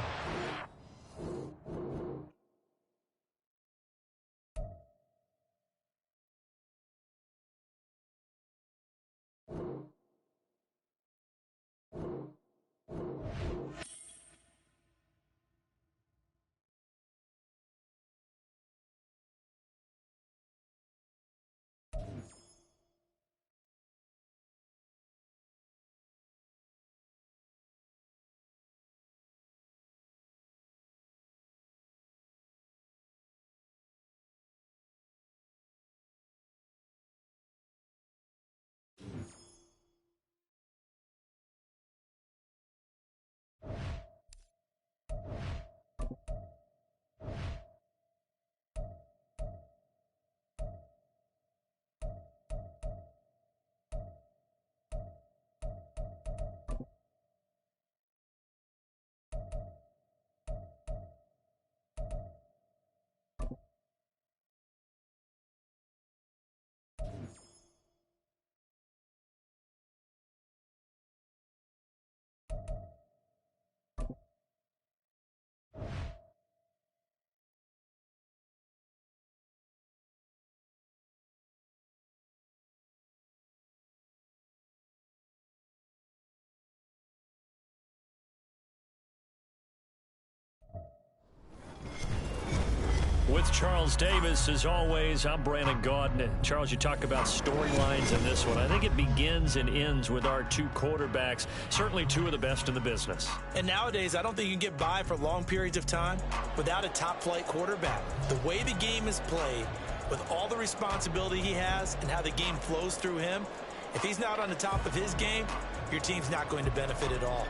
With Charles Davis, as always, I'm Brandon Gaudin. Charles, you talk about storylines in this one. I think it begins and ends with our 2 quarterbacks, certainly 2 of the best in the business. And nowadays, I don't think you can get by for long periods of time without a top-flight quarterback. The way the game is played, with all the responsibility he has and how the game flows through him, if he's not on the top of his game, your team's not going to benefit at all.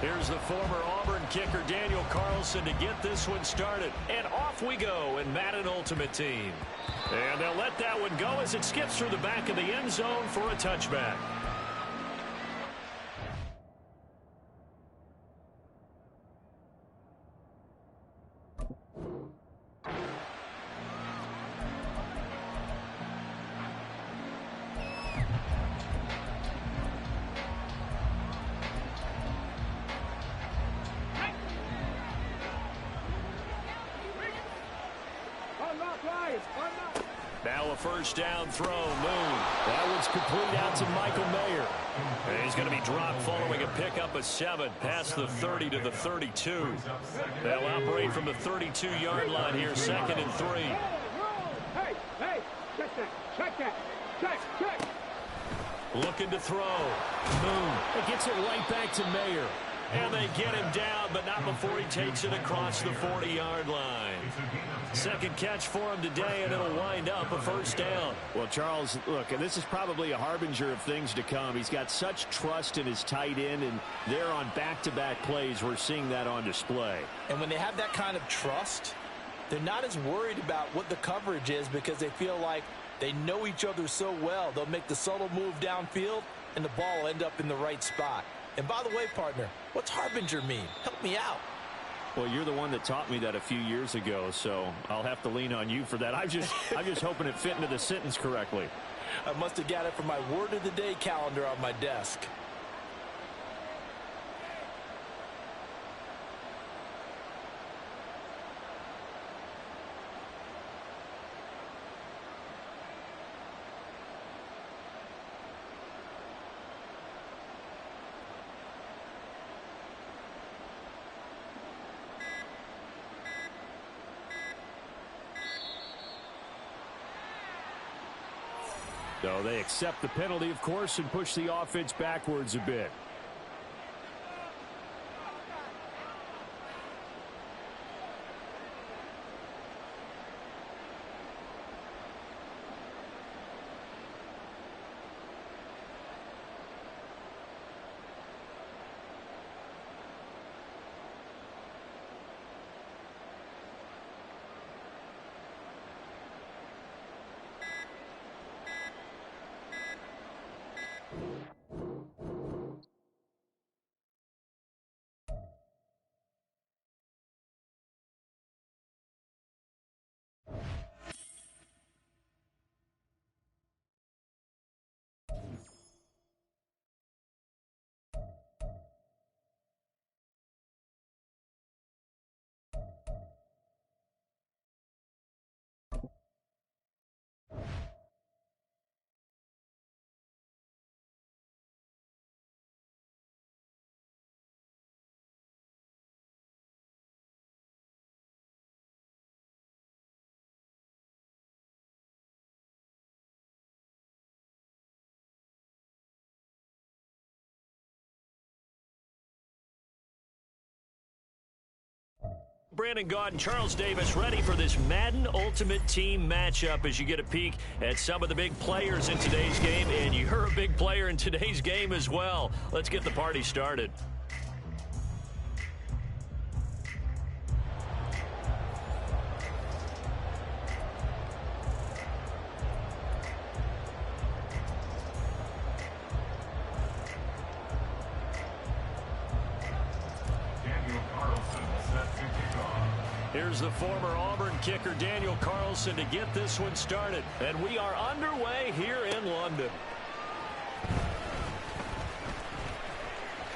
Here's the former Auburn kicker, Daniel Carlson, to get this one started. And off we go in Madden Ultimate Team. And they'll let that one go as it skips through the back of the end zone for a touchback. Now a first down throw. Moon. That one's complete out to Michael Mayer. And he's going to be dropped following a pickup of 7 past the 30 to the 32. They'll operate from the 32-yard line here, 2nd and 3. Hey, check that. Check. Looking to throw. Moon. It gets it right back to Mayer. And they get him down, but not before he takes it across the 40-yard line. Second catch for him today, and it'll wind up a first down. Well, Charles, look, and this is probably a harbinger of things to come. He's got such trust in his tight end, and they're on back-to-back plays. We're seeing that on display. And when they have that kind of trust, they're not as worried about what the coverage is because they feel like they know each other so well. They'll make the subtle move downfield, and the ball will end up in the right spot. And by the way, partner, what's harbinger mean? Help me out. Well, you're the one that taught me that a few years ago, so I'll have to lean on you for that. I'm just hoping it fit into the sentence correctly. I must have got it from my word of the day calendar on my desk. So they accept the penalty, of course, and push the offense backwards a bit. Brandon Gaud and Charles Davis ready for this Madden Ultimate Team matchup as you get a peek at some of the big players in today's game. And you're a big player in today's game as well. Let's get the party started. Here's the former Auburn kicker, Daniel Carlson, to get this one started. And we are underway here in London.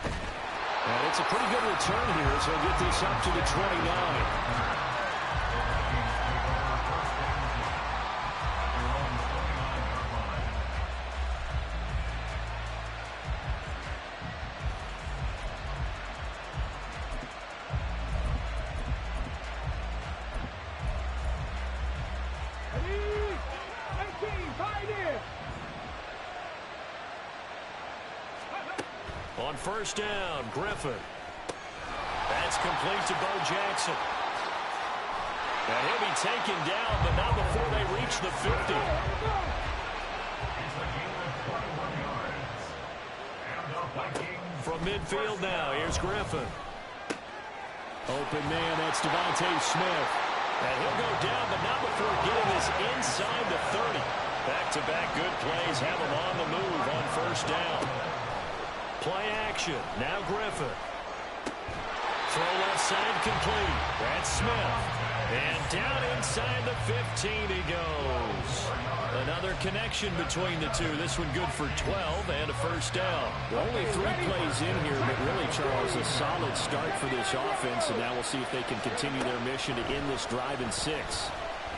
And it's a pretty good return here, so he'll get this up to the 29. On first down, Griffin. That's complete to Bo Jackson. And he'll be taken down, but not before they reach the 50. From midfield now, here's Griffin. Open man, that's Devontae Smith. And he'll go down, but not before getting this inside the 30. Back-to-back good plays have him on the move on first down. Play action. Now Griffin. Throw left side complete. That's Smith. And down inside the 15 he goes. Another connection between the two. This one good for 12 and a first down. Only 3 plays in here, but really, Charles, a solid start for this offense. And now we'll see if they can continue their mission to end this drive in 6.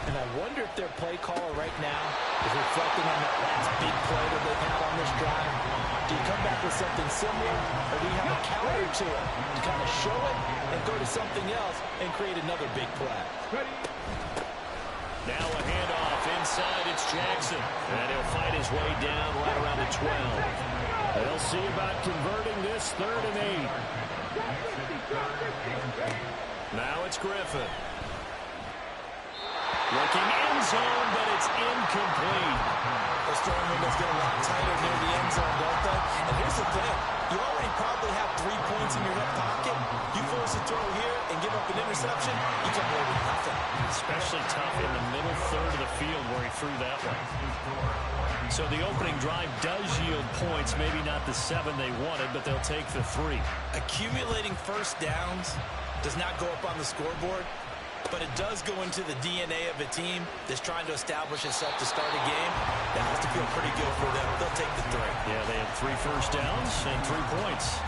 And I wonder if their play caller right now is reflecting on that last big play that they've had on this drive. Do you come back with something similar, or do you have a counter to it to kind of show it and go to something else and create another big play? Now a handoff inside. It's Jackson. And he'll fight his way down right around the 12. They'll see about converting this 3rd and 8. Now it's Griffin. Looking end zone, but it's incomplete. Those throwing windows get a lot tighter near the end zone, don't they? And here's the thing. You already probably have 3 points in your hip pocket. You force a throw here and give up an interception, you come away with nothing. Especially tough in the middle third of the field where he threw that one. So the opening drive does yield points, maybe not the 7 they wanted, but they'll take the 3. Accumulating first downs does not go up on the scoreboard, but it does go into the DNA of a team that's trying to establish itself to start a game. That has to feel pretty good for them. They'll take the 3. Yeah, they had 3 first downs and 3 points.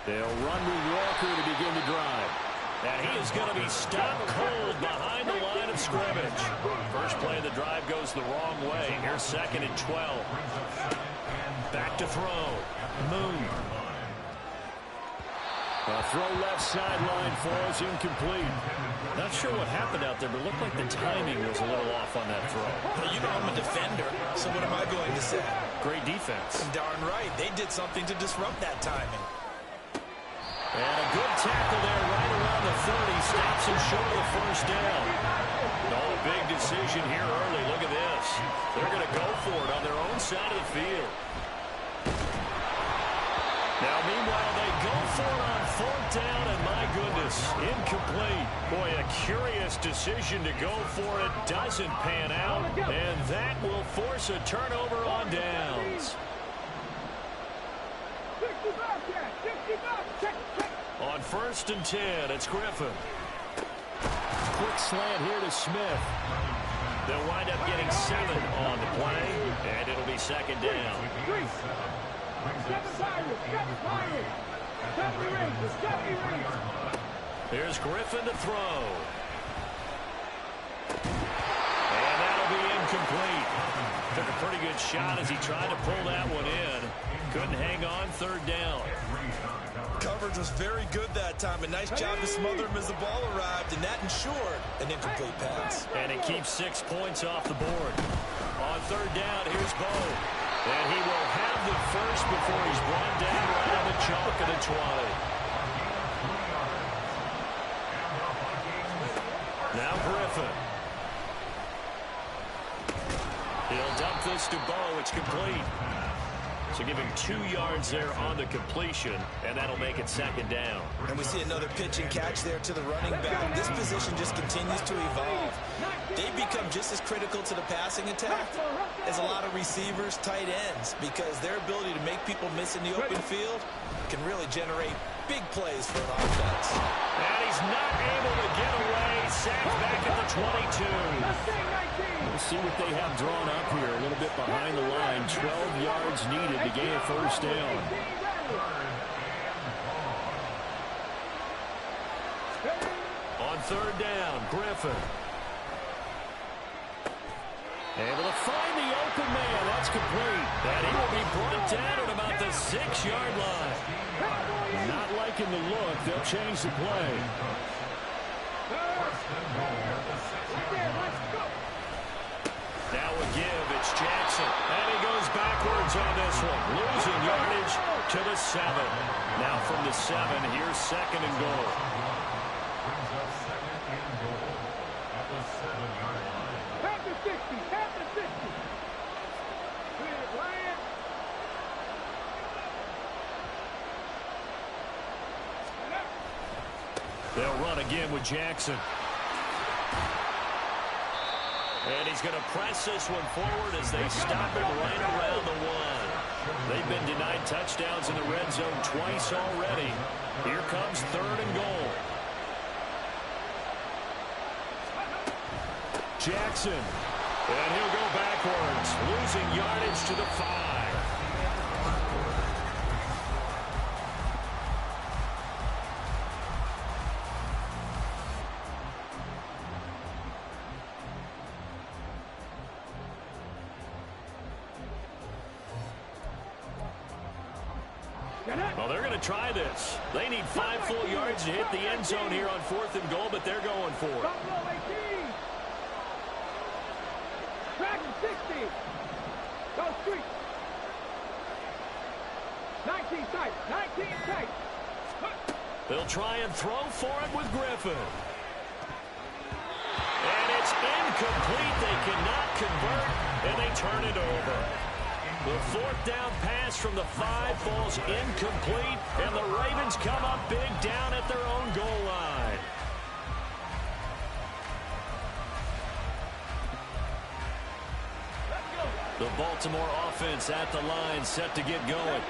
They'll run with Walker to begin the drive. And he is going to be stopped cold behind the line of scrimmage. First play of the drive goes the wrong way. Here's 2nd and 12. Back to throw. Moon. A throw left sideline falls incomplete. Not sure what happened out there, but it looked like the timing was a little off on that throw. Well, you know I'm a defender, so what am I going to say? Great defense. Darn right. They did something to disrupt that timing. And a good tackle there right around the 30. Stops him short of the first down. Oh, a big decision here early. Look at this. They're going to go for it on their own side of the field. Now, meanwhile, they go for it on 4th down, and my goodness, incomplete. Boy, a curious decision to go for it. Doesn't pan out, and that will force a turnover on downs. On 1st and 10, it's Griffin. Quick slant here to Smith. They'll wind up getting 7 on the play, and it'll be 2nd down. Here's Griffin to throw. And that'll be incomplete. Took a pretty good shot as he tried to pull that one in. Couldn't hang on third down. Coverage was very good that time. A nice job to smother him as the ball arrived, and that ensured an incomplete pass. And it keeps 6 points off the board. On third down, here's Bo. And he will have the first before he's brought down right on the chalk of the 20. Now Griffin. He'll dump this to Bo. It's complete. So give him 2 yards there on the completion, and that'll make it second down. And we see another pitch and catch there to the running back. This position just continues to evolve. They've become just as critical to the passing attack as a lot of receivers, tight ends, because their ability to make people miss in the open field can really generate big plays for an offense. And he's not able to get away. Sacked back at the 22. We'll see what they have drawn up here. A little bit behind the line. 12 yards needed to gain a first down. On third down, Griffin. Able to find the open man. That's complete. And he will be brought down at about the 6-yard line. Not liking the look. They'll change the play. Now a give. It's Jackson. And he goes backwards on this one. Losing yardage to the 7. Now from the 7, here's second and goal. Brings up second and goal at the 7-yard line. Half the 60. Half the 60. Clear, Bryant. They'll run again with Jackson. And he's going to press this one forward as they stop him right around the 1. They've been denied touchdowns in the red zone twice already. Here comes third and goal. Jackson. And he'll go backwards, losing yardage to the 5. Well, they're going to try this. They need 5 full yards to hit the end zone here on 4th and goal, but they're going for it. Track 60. Go street. 19 tight. 19 tight. They'll try and throw for it with Griffin. And it's incomplete. They cannot convert, and they turn it over. The 4th down pass from the 5 falls incomplete, and the Ravens come up big down at their own goal line. The Baltimore offense at the line, set to get going.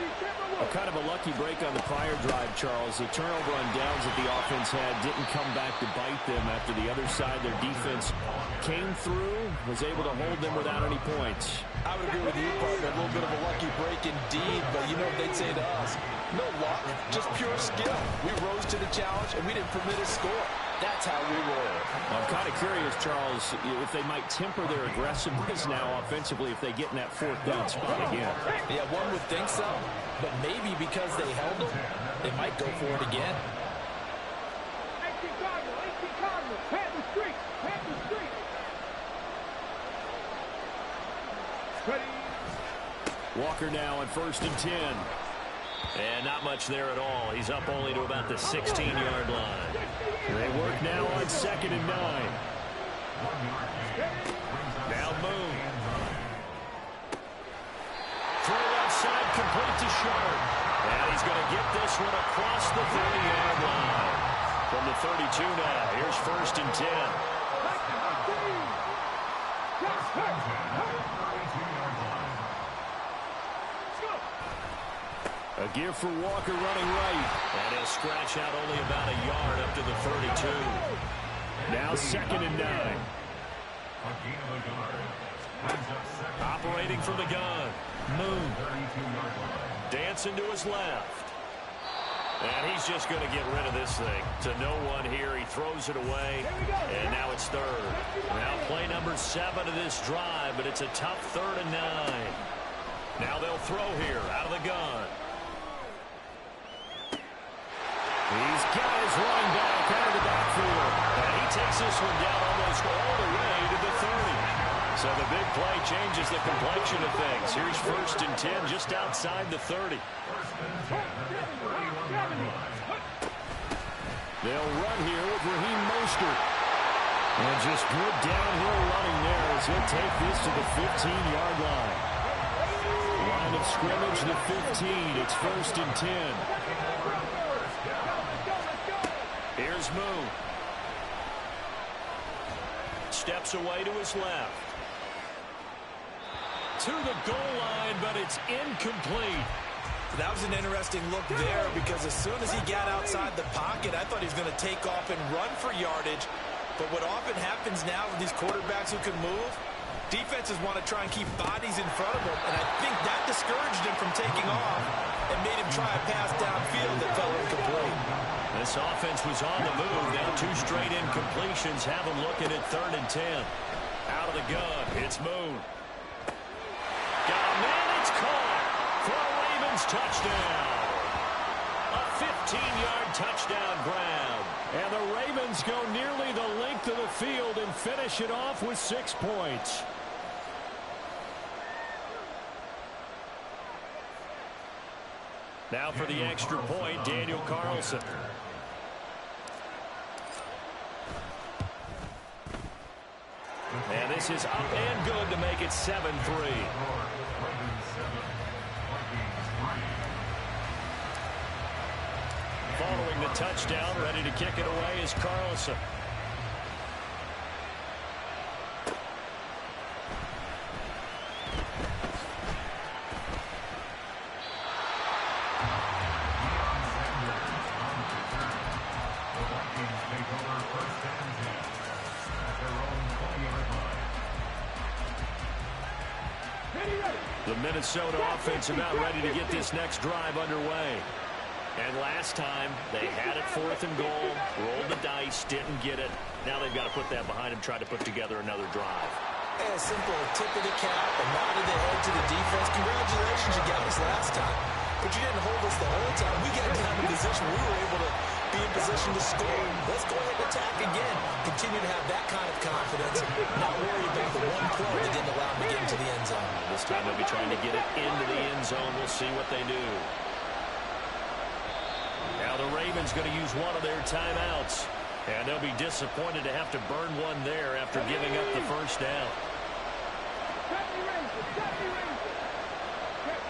Kind of a lucky break on the prior drive, Charles. The turnover on downs that the offense had didn't come back to bite them after the other side. Their defense came through, was able to hold them without any points. I would agree with you, partner. A little bit of a lucky break indeed, but you know what they'd say to us? No luck, just pure skill. We rose to the challenge, and we didn't permit a score. That's how we roll. I'm kind of curious, Charles, if they might temper their aggressiveness now offensively if they get in that 4th down spot again. Yeah, one would think so, but maybe because they held them, they might go for it again. 18 Cardinal. Pat the street. Pat the street. Ready. Walker now on 1st and 10. And not much there at all. He's up only to about the 16-yard line. They work now on 2nd and 9. Now Moon. Throw outside, complete to Sharp. And he's going to get this one across the 30-yard line. From the 32 now, here's 1st and 10. A give for Walker running right. And he'll scratch out only about a yard up to the 32. Now 2nd and 9. Operating from the gun. Moon. Dancing to his left. And he's just going to get rid of this thing. To no one here. He throws it away. And now it's 3rd. Now play number 7 of this drive, but it's a tough 3rd and 9. Now they'll throw here out of the gun. He's got his running back out of the backfield. And he takes this one down almost all the way to the 30. So the big play changes the complexion of things. Here's 1st and 10 just outside the 30. They'll run here with Raheem Mostert. And just good downhill running there as he'll take this to the 15-yard line. Line of scrimmage, the 15. It's 1st and 10. Here's Moon. Steps away to his left. To the goal line, but it's incomplete. That was an interesting look there because as soon as he got outside the pocket, I thought he was going to take off and run for yardage. But what often happens now with these quarterbacks who can move, defenses want to try and keep bodies in front of them, and I think that discouraged him from taking off and made him try a pass downfield that fell incomplete. This offense was on the move. Now 2 straight incompletions have him looking at 3rd and 10. Out of the gun, it's Moon. Got a man, it's caught for a Ravens touchdown. A 15-yard touchdown grab. And the Ravens go nearly the length of the field and finish it off with 6 points. Now for the extra point, Daniel Carlson. And this is up and good to make it 7-3. Following the touchdown, ready to kick it away is Carlson. The Minnesota offense about ready to get this next drive underway. And last time, they had it 4th and goal, rolled the dice, didn't get it. Now they've got to put that behind them, try to put together another drive. A simple tip of the cap, a nod of the head to the defense. Congratulations, you got us last time. But you didn't hold us the whole time. We got down in position. We were able to be in position to score. Let's go ahead and attack again. Continue to have that kind of confidence. Not worry about the one play that didn't allow them to get into the end zone. This time they'll be trying to get it into the end zone. We'll see what they do. Now the Ravens going to use one of their timeouts. And they'll be disappointed to have to burn one there after giving up the first down.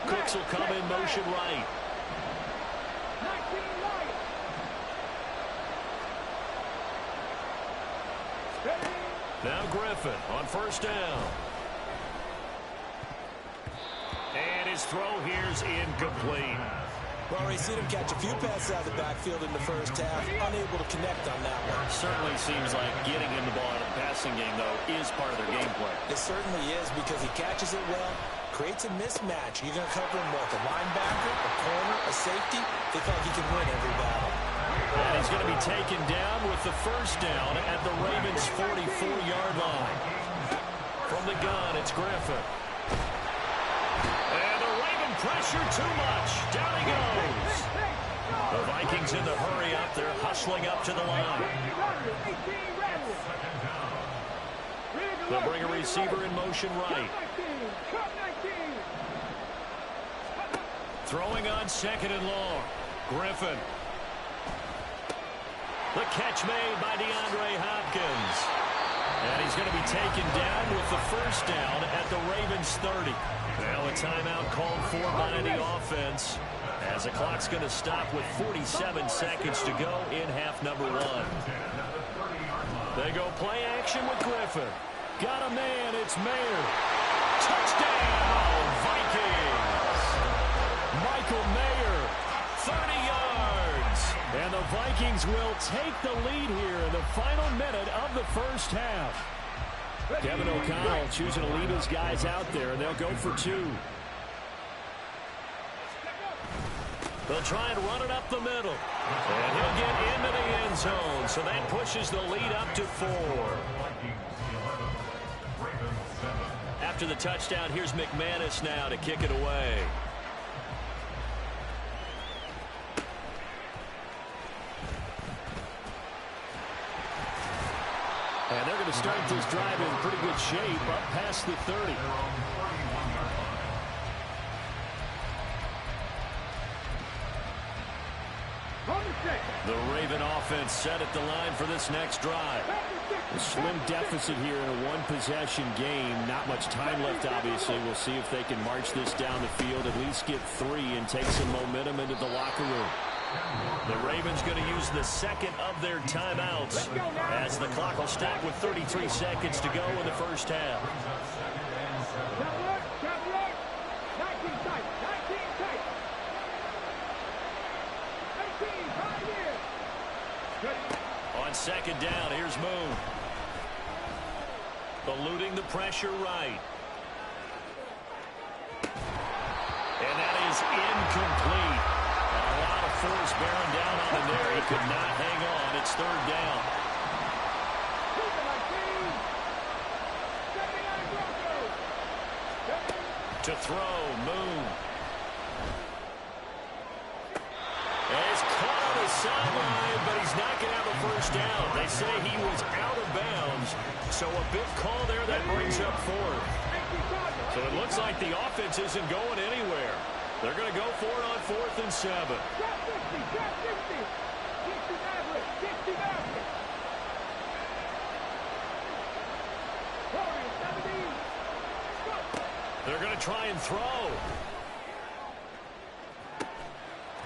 Cooks will come in motion right. Now Griffin on first down. And his throw here's incomplete. Well, we've seen him catch a few passes out of the backfield in the first half, unable to connect on that one. Certainly seems like getting him the ball in the passing game, though, is part of their game plan. It certainly is because he catches it well, creates a mismatch. You're going to cover him with a linebacker, a corner, a safety. They feel like he can win every battle. And he's going to be taken down with the first down at the Ravens' 44-yard line. From the gun, it's Griffin. And the Raven pressure too much. Down he goes. The Vikings in the hurry up. They're hustling up to the line. They'll bring a receiver in motion right. Throwing on 2nd and long. Griffin. The catch made by DeAndre Hopkins. And he's going to be taken down with the first down at the Ravens' 30. Now a timeout called for by the offense as the clock's going to stop with 47 seconds to go in half number 1. They go play action with Griffin. Got a man, it's Mayer. Touchdown, Vikings! Michael Mayer, 30 yards. And the Vikings will take the lead here in the final minute of the first half. Kevin O'Connell choosing to leave his guys out there, and they'll go for 2. They'll try and run it up the middle. And he'll get into the end zone, so that pushes the lead up to 4. After after the touchdown. Here's McManus now to kick it away. And they're going to start this drive in pretty good shape up past the 30. The Raven offense set at the line for this next drive. A slim deficit here in a one-possession game. Not much time left, obviously. We'll see if they can march this down the field, at least get 3, and take some momentum into the locker room. The Ravens going to use the second of their timeouts as the clock will stop with 33 seconds to go in the first half. On second down, here's Moon. Eluding the pressure right. And that is incomplete. A lot of force bearing down on him there. He could not hang on. It's third down. To throw, Moon. And he's caught on the sideline, but he's not going to have a first down. They say he was out of bounds, so a big call there that brings up fourth. So it looks like the offense isn't going anywhere. They're going to go for it on 4th and 7. They're going to try and throw.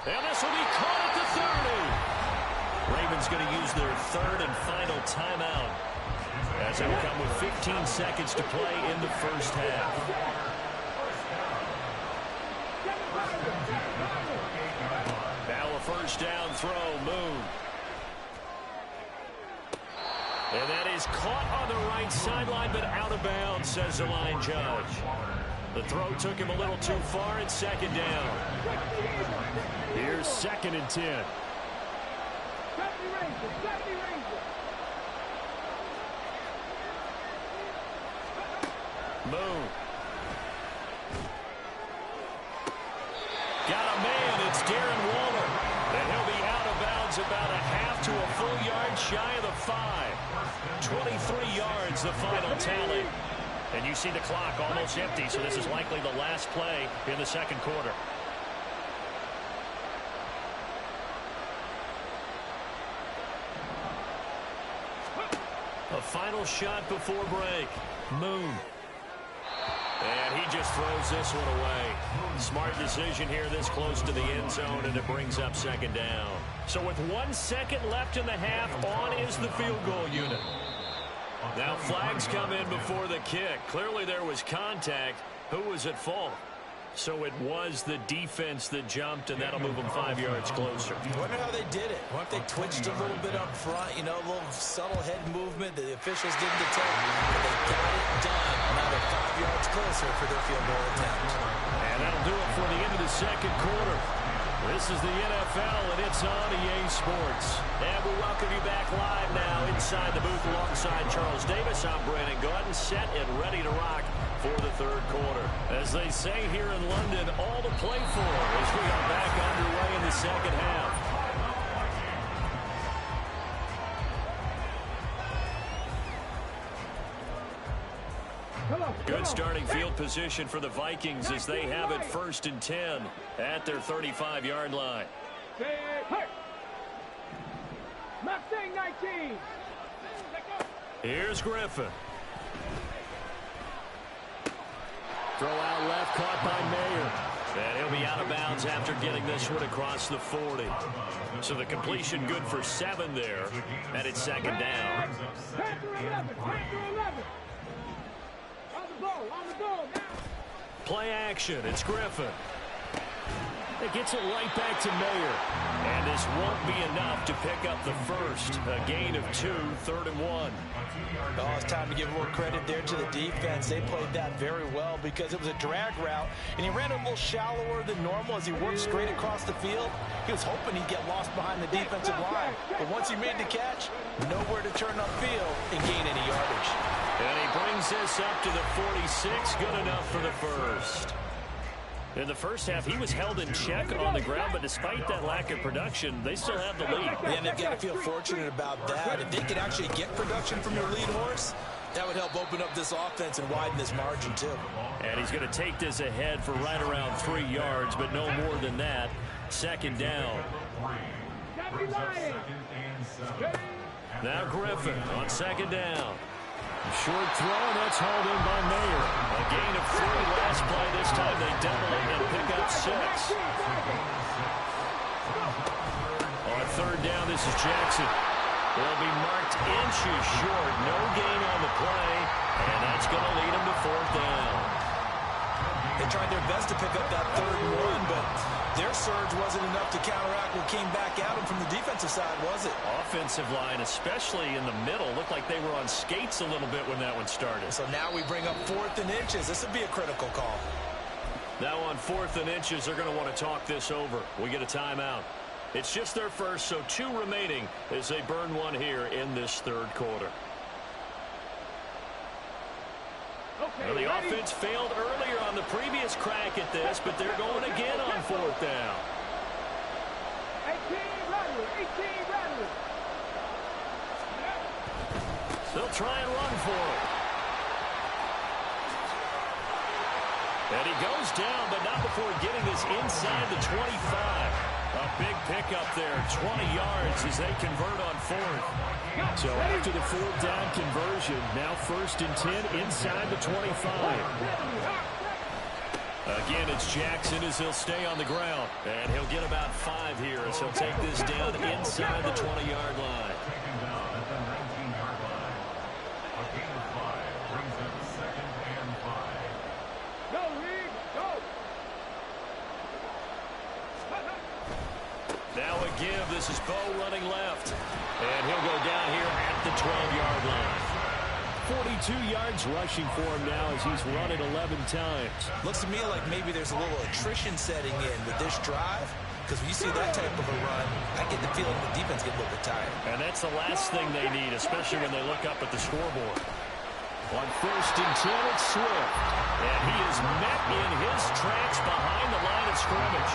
And this will be caught at the 30. Ravens going to use their third and final timeout as they will come with 15 seconds to play in the first half. Now a first down throw, Moon. And that is caught on the right sideline, but out of bounds, says the line judge. The throw took him a little too far. It's second down. Here's 2nd and 10. Moon. Got a man. It's Darren Waller. And he'll be out of bounds about a half to a full yard shy of the 5. 23 yards, the final tally. And you see the clock almost empty, so this is likely the last play in the second quarter. A final shot before break. Moon. And he just throws this one away. Smart decision here this close to the end zone, and it brings up second down. So with 1 second left in the half, on is the field goal unit. Now flags come in before the kick. Clearly there was contact. Who was at fault? So it was the defense that jumped, and that'll move them 5 yards closer. I wonder how they did it. I wonder if they twitched a little bit up front, you know, a little subtle head movement that the officials didn't detect. But they got it done. Now they're 5 yards closer for their field goal attempt. And that'll do it for the end of the second quarter. This is the NFL, and it's on EA Sports. And we welcome you back live now inside the booth alongside Charles Davis. I'm Brandon Gordon, set and ready to rock for the third quarter. As they say here in London, all to play for as we are back underway in the second half. Good starting field position for the Vikings as they have it 1st and 10 at their 35-yard line. Mustang 19. Here's Griffin. Throw out left, caught by Mayer. And he'll be out of bounds after getting this one across the 40. So the completion good for 7 there, and it's second down. Play action. It's Griffin. It gets it right back to Mayer. And this won't be enough to pick up the first. A gain of 2, 3rd and 1. Oh, it's time to give more credit there to the defense. They played that very well because it was a drag route, and he ran a little shallower than normal as he worked straight across the field. He was hoping he'd get lost behind the defensive line, but once he made the catch, nowhere to turn upfield and gain any yardage. And he brings this up to the 46, good enough for the first. In the first half, he was held in check on the ground, but despite that lack of production, they still have the lead. Yeah, and they've got to feel fortunate about that. If they could actually get production from their lead horse, that would help open up this offense and widen this margin, too. And he's going to take this ahead for right around 3 yards, but no more than that. 2nd down. Now Griffin on 2nd down. Short throw, and that's hauled in by Mayer. A gain of 3 last play. This time they double it and pick up 6. On 3rd down, this is Jackson. Will be marked inches short. No gain on the play, and that's going to lead him to 4th down. They tried their best to pick up that 3rd and 1, but their surge wasn't enough to counteract what came back at them from the defensive side, was it? Offensive line, especially in the middle, looked like they were on skates a little bit when that one started. So now we bring up 4th and inches. This would be a critical call. Now on 4th and inches, they're going to want to talk this over. We get a timeout. It's just their first, so 2 remaining as they burn one here in this 3rd quarter. Well, the offense failed earlier on the previous crack at this, but they're going again on 4th down. 18 Rattler. They'll try and run for it. And he goes down, but not before getting this inside the 25. A big pickup there, 20 yards as they convert on 4th. So after the 4th down conversion, now 1st and 10 inside the 25. Again, it's Jackson as he'll stay on the ground. And he'll get about 5 here as he'll take this down inside the 20-yard line. Taken down at the 19-yard line. A gain of 5 brings up 2nd and 5. Go, Reed, go. Now a give. This is Bo running left. And he'll go down here at the 12-yard line. 42 yards rushing for him now as he's run it 11 times. Looks to me like maybe there's a little attrition setting in with this drive, because when you see that type of a run, I get the feeling the defense get a little bit tired. And that's the last thing they need, especially when they look up at the scoreboard. On 1st and 10, it's Swift. And he is met in his tracks behind the line of scrimmage.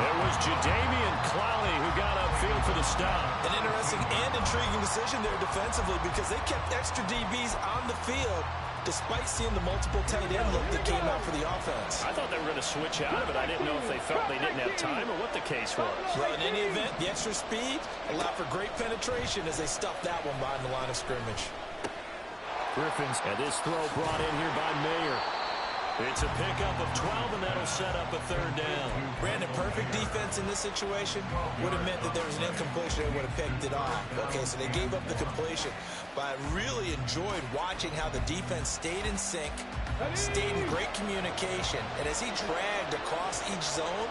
It was Jadeveon Clowney who got upfield for the stop. An interesting and intriguing decision there defensively because they kept extra DBs on the field despite seeing the multiple tight end look that came out for the offense. I thought they were going to switch out of it. I didn't know if they felt they didn't have time or what the case was. Well, in any event, the extra speed allowed for great penetration as they stuffed that one behind the line of scrimmage. Griffins, and this throw brought in here by Mayer. It's a pickup of 12, and that'll set up a 3rd down. Brandon, perfect defense in this situation would have meant that there was an incompletion. They would have picked it off. Okay, so they gave up the completion. But I really enjoyed watching how the defense stayed in sync, stayed in great communication. And as he dragged across each zone,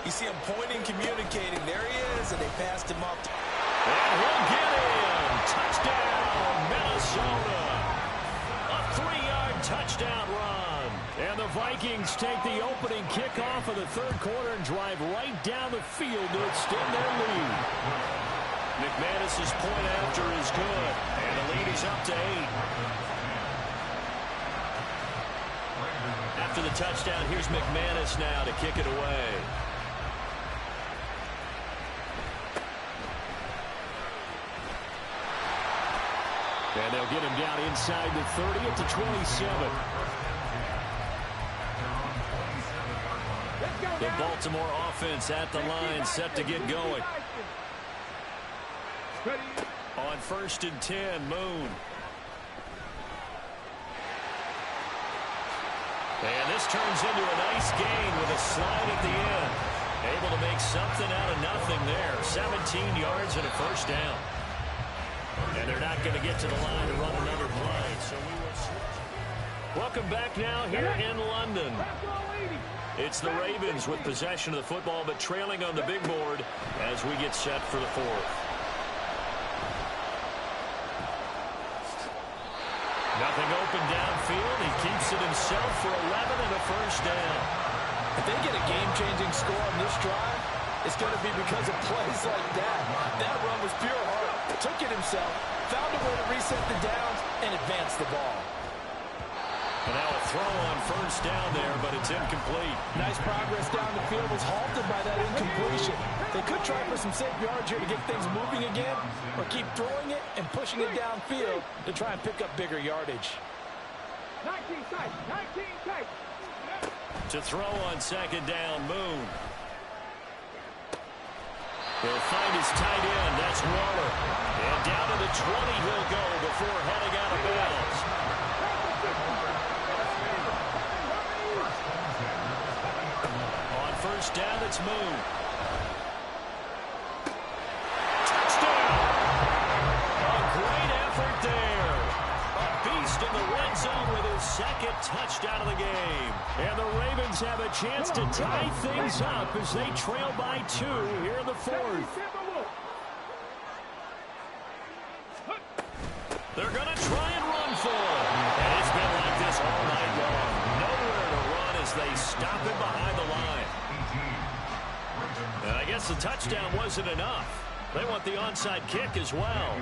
you see him pointing, communicating. There he is, and they passed him up. And he'll get in. Touchdown, Minnesota. A 3-yard touchdown run. And the Vikings take the opening kickoff of the 3rd quarter and drive right down the field to extend their lead. McManus's point after is good. And the lead is up to 8. After the touchdown, here's McManus now to kick it away. And they'll get him down inside the 30 at the 27. The Baltimore offense at the line, set to get going. On 1st and 10, Moon. And this turns into a nice gain with a slide at the end. Able to make something out of nothing there. 17 yards and a 1st down. And they're not going to get to the line to run another play, so we will switch. Welcome back now here in London. It's the Ravens with possession of the football, but trailing on the big board as we get set for the fourth. Nothing open downfield. He keeps it himself for 11 and a first down. If they get a game-changing score on this drive, it's going to be because of plays like that. That run was pure heart. Took it himself, found a way to reset the downs, and advance the ball. And now a throw on first down there, but it's incomplete. Nice progress down the field was halted by that incompletion. They could try for some safe yards here to get things moving again, or keep throwing it and pushing it downfield to try and pick up bigger yardage. 19 tight, 19 tight. To throw on second down, Moon. He'll find his tight end. That's Waller. And down to the 20 he'll go before heading out of bounds. On first down, it's Moon. Touchdown! A great effort there. A beast in the red zone with his second touchdown of the game. And the Ravens have a chance to tie things up as they trail by 2 here in the fourth. They're going to try and run for it. And it's been like this all night long. Nowhere to run as they stop him behind the line. And I guess the touchdown wasn't enough. They want the onside kick as well.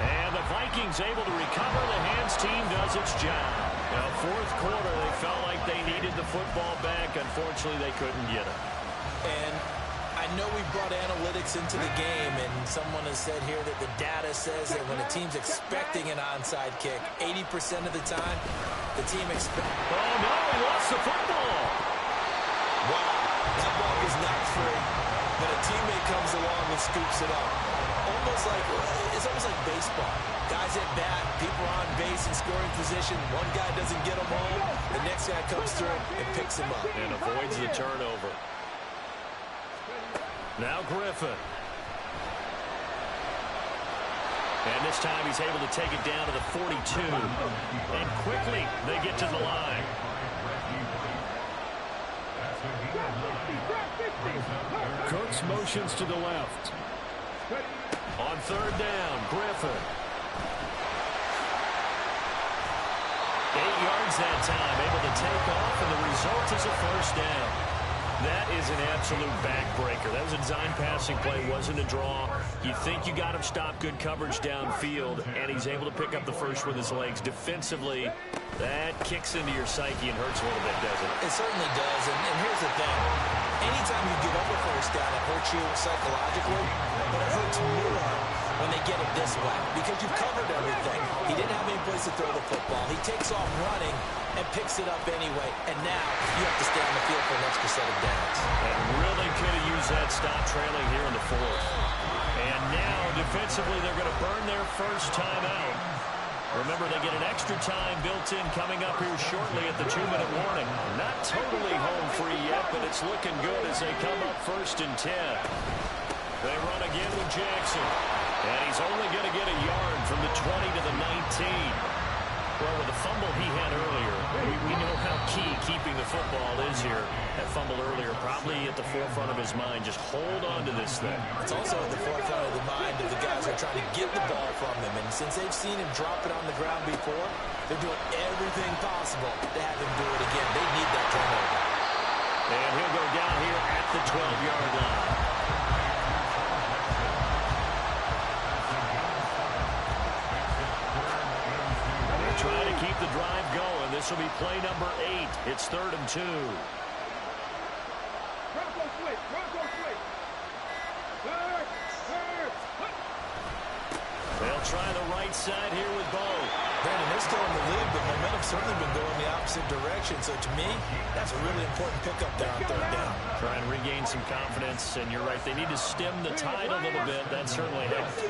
And the Vikings able to recover. The hands team does its job. Now, fourth quarter, they felt like they needed the football back. Unfortunately, they couldn't get it. And I know we brought analytics into the game, and someone has said here that the data says that when a team's expecting an onside kick, 80% of the time, the team expects... Oh, no, he lost the football. Wow, that ball was not free, but a teammate comes along and scoops it up. It's almost like baseball. Guys at bat, people are on base in scoring position. One guy doesn't get them home. The next guy comes through and picks him up. And avoids the turnover. Now Griffin. And this time he's able to take it down to the 42. And quickly they get to the line. Cooks motions to the left. On third down, Griffin. 8 yards that time, able to take off, and the result is a first down. That is an absolute backbreaker. That was a design passing play, wasn't a draw. You think you got him stopped, good coverage downfield, and he's able to pick up the first with his legs. Defensively, that kicks into your psyche and hurts a little bit, doesn't it? It certainly does, and here's the thing. Anytime you give up a first down, it hurts you psychologically, but it hurts more when they get it this way because you've covered everything. He didn't have any place to throw the football. He takes off running and picks it up anyway, and now you have to stay on the field for an extra set of downs. And really could have used that stop trailing here in the fourth. And now, defensively, they're going to burn their first time out. Remember, they get an extra time built in coming up here shortly at the 2-minute warning. Not totally home free yet, but it's looking good as they come up first and 10. They run again with Jackson. And he's only going to get a yard from the 20 to the 19. Well, with the fumble he had earlier, we know how key keeping the football is here. That fumble earlier probably at the forefront of his mind. Just hold on to this thing. It's also at the forefront of the mind of the guys who are trying to get the ball from him. And since they've seen him drop it on the ground before, they're doing everything possible to have him do it again. They need that turnover. And he'll go down here at the 12-yard line. Trying to keep the drive going. This will be play number 8. It's 3rd and 2. Bronco switch. Bronco switch. They'll try the right side here with Bo. Brandon, they're still in the lead, but momentum's certainly been going the opposite direction. So to me, that's a really important pickup there on 3rd down. Try and regain some confidence, and you're right. They need to stem the tide a little bit. That certainly helps.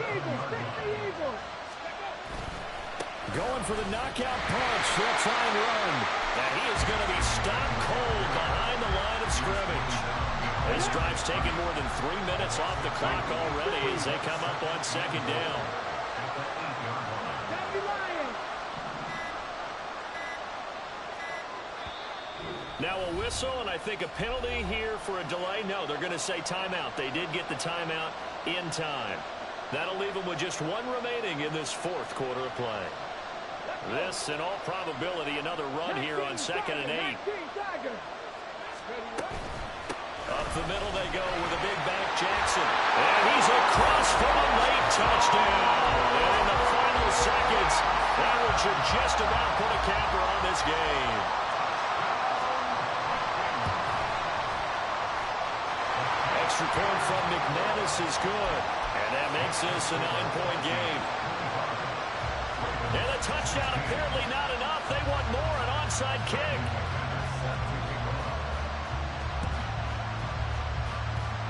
Going for the knockout punch. They'll try and run. Now he is going to be stopped cold behind the line of scrimmage. This drive's taken more than 3 minutes off the clock already as they come up on second down. Now a whistle, and I think a penalty here for a delay. No, they're going to say timeout. They did get the timeout in time. That'll leave them with just one remaining in this fourth quarter of play. This, in all probability, another run here on 2nd and 8. Up the middle they go with a big back Jackson. And he's across for a late touchdown. And in the final seconds, that one should just about put a capper on this game. Extra point from McManus is good. And that makes this a 9-point game. And a touchdown apparently not enough. They want more, an onside kick.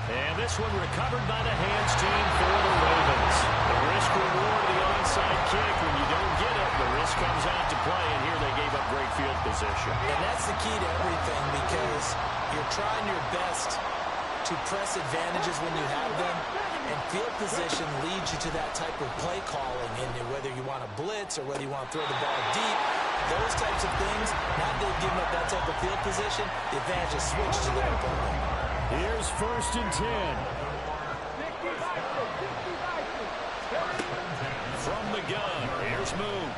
And this one recovered by the hands team for the Ravens. The risk reward of the onside kick. When you don't get it, the risk comes out to play. And here they gave up great field position. And that's the key to everything, because you're trying your best to press advantages when you have them, and field position leads you to that type of play calling, and whether you want to blitz or whether you want to throw the ball deep, those types of things, now that they've given up that type of field position, the advantage is switched to their opponent. Here's 1st and 10. From the gun, here's Moon.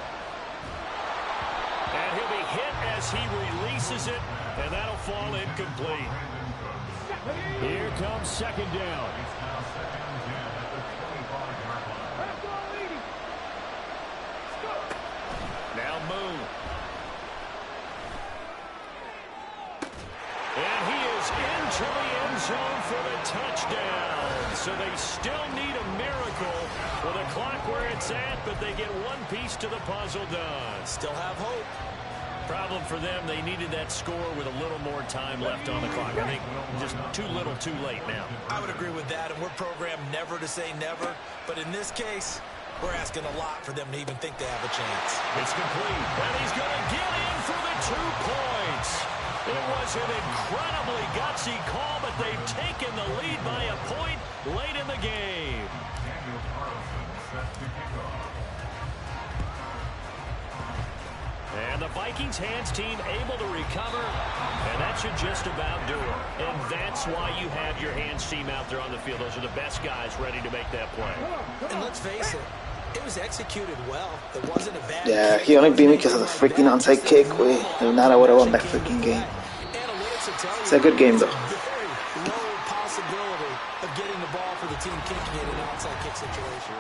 And he'll be hit as he releases it, and that'll fall incomplete. Here comes 2nd down. Now Moon. And he is into the end zone for the touchdown. So they still need a miracle with the clock where it's at, but they get one piece to the puzzle done. Still have hope. Problem for them, they needed that score with a little more time left on the clock. I think just too little, too late now. I would agree with that, and we're programmed never to say never. But in this case, we're asking a lot for them to even think they have a chance. It's complete, and he's going to get in for the 2 points. It was an incredibly gutsy call, but they've taken the lead by a point late in the game. And the Vikings hands team able to recover, and that should just about do it. And that's why you have your hands team out there on the field. Those are the best guys ready to make that play. And let's face it, it was executed well. It wasn't a bad Yeah, he only beat me because of the freaking onside kick, way. If not, I would have won that freaking game. It's a good game, though. Very low possibility of getting the ball for the team kicking it in an onside kick situation.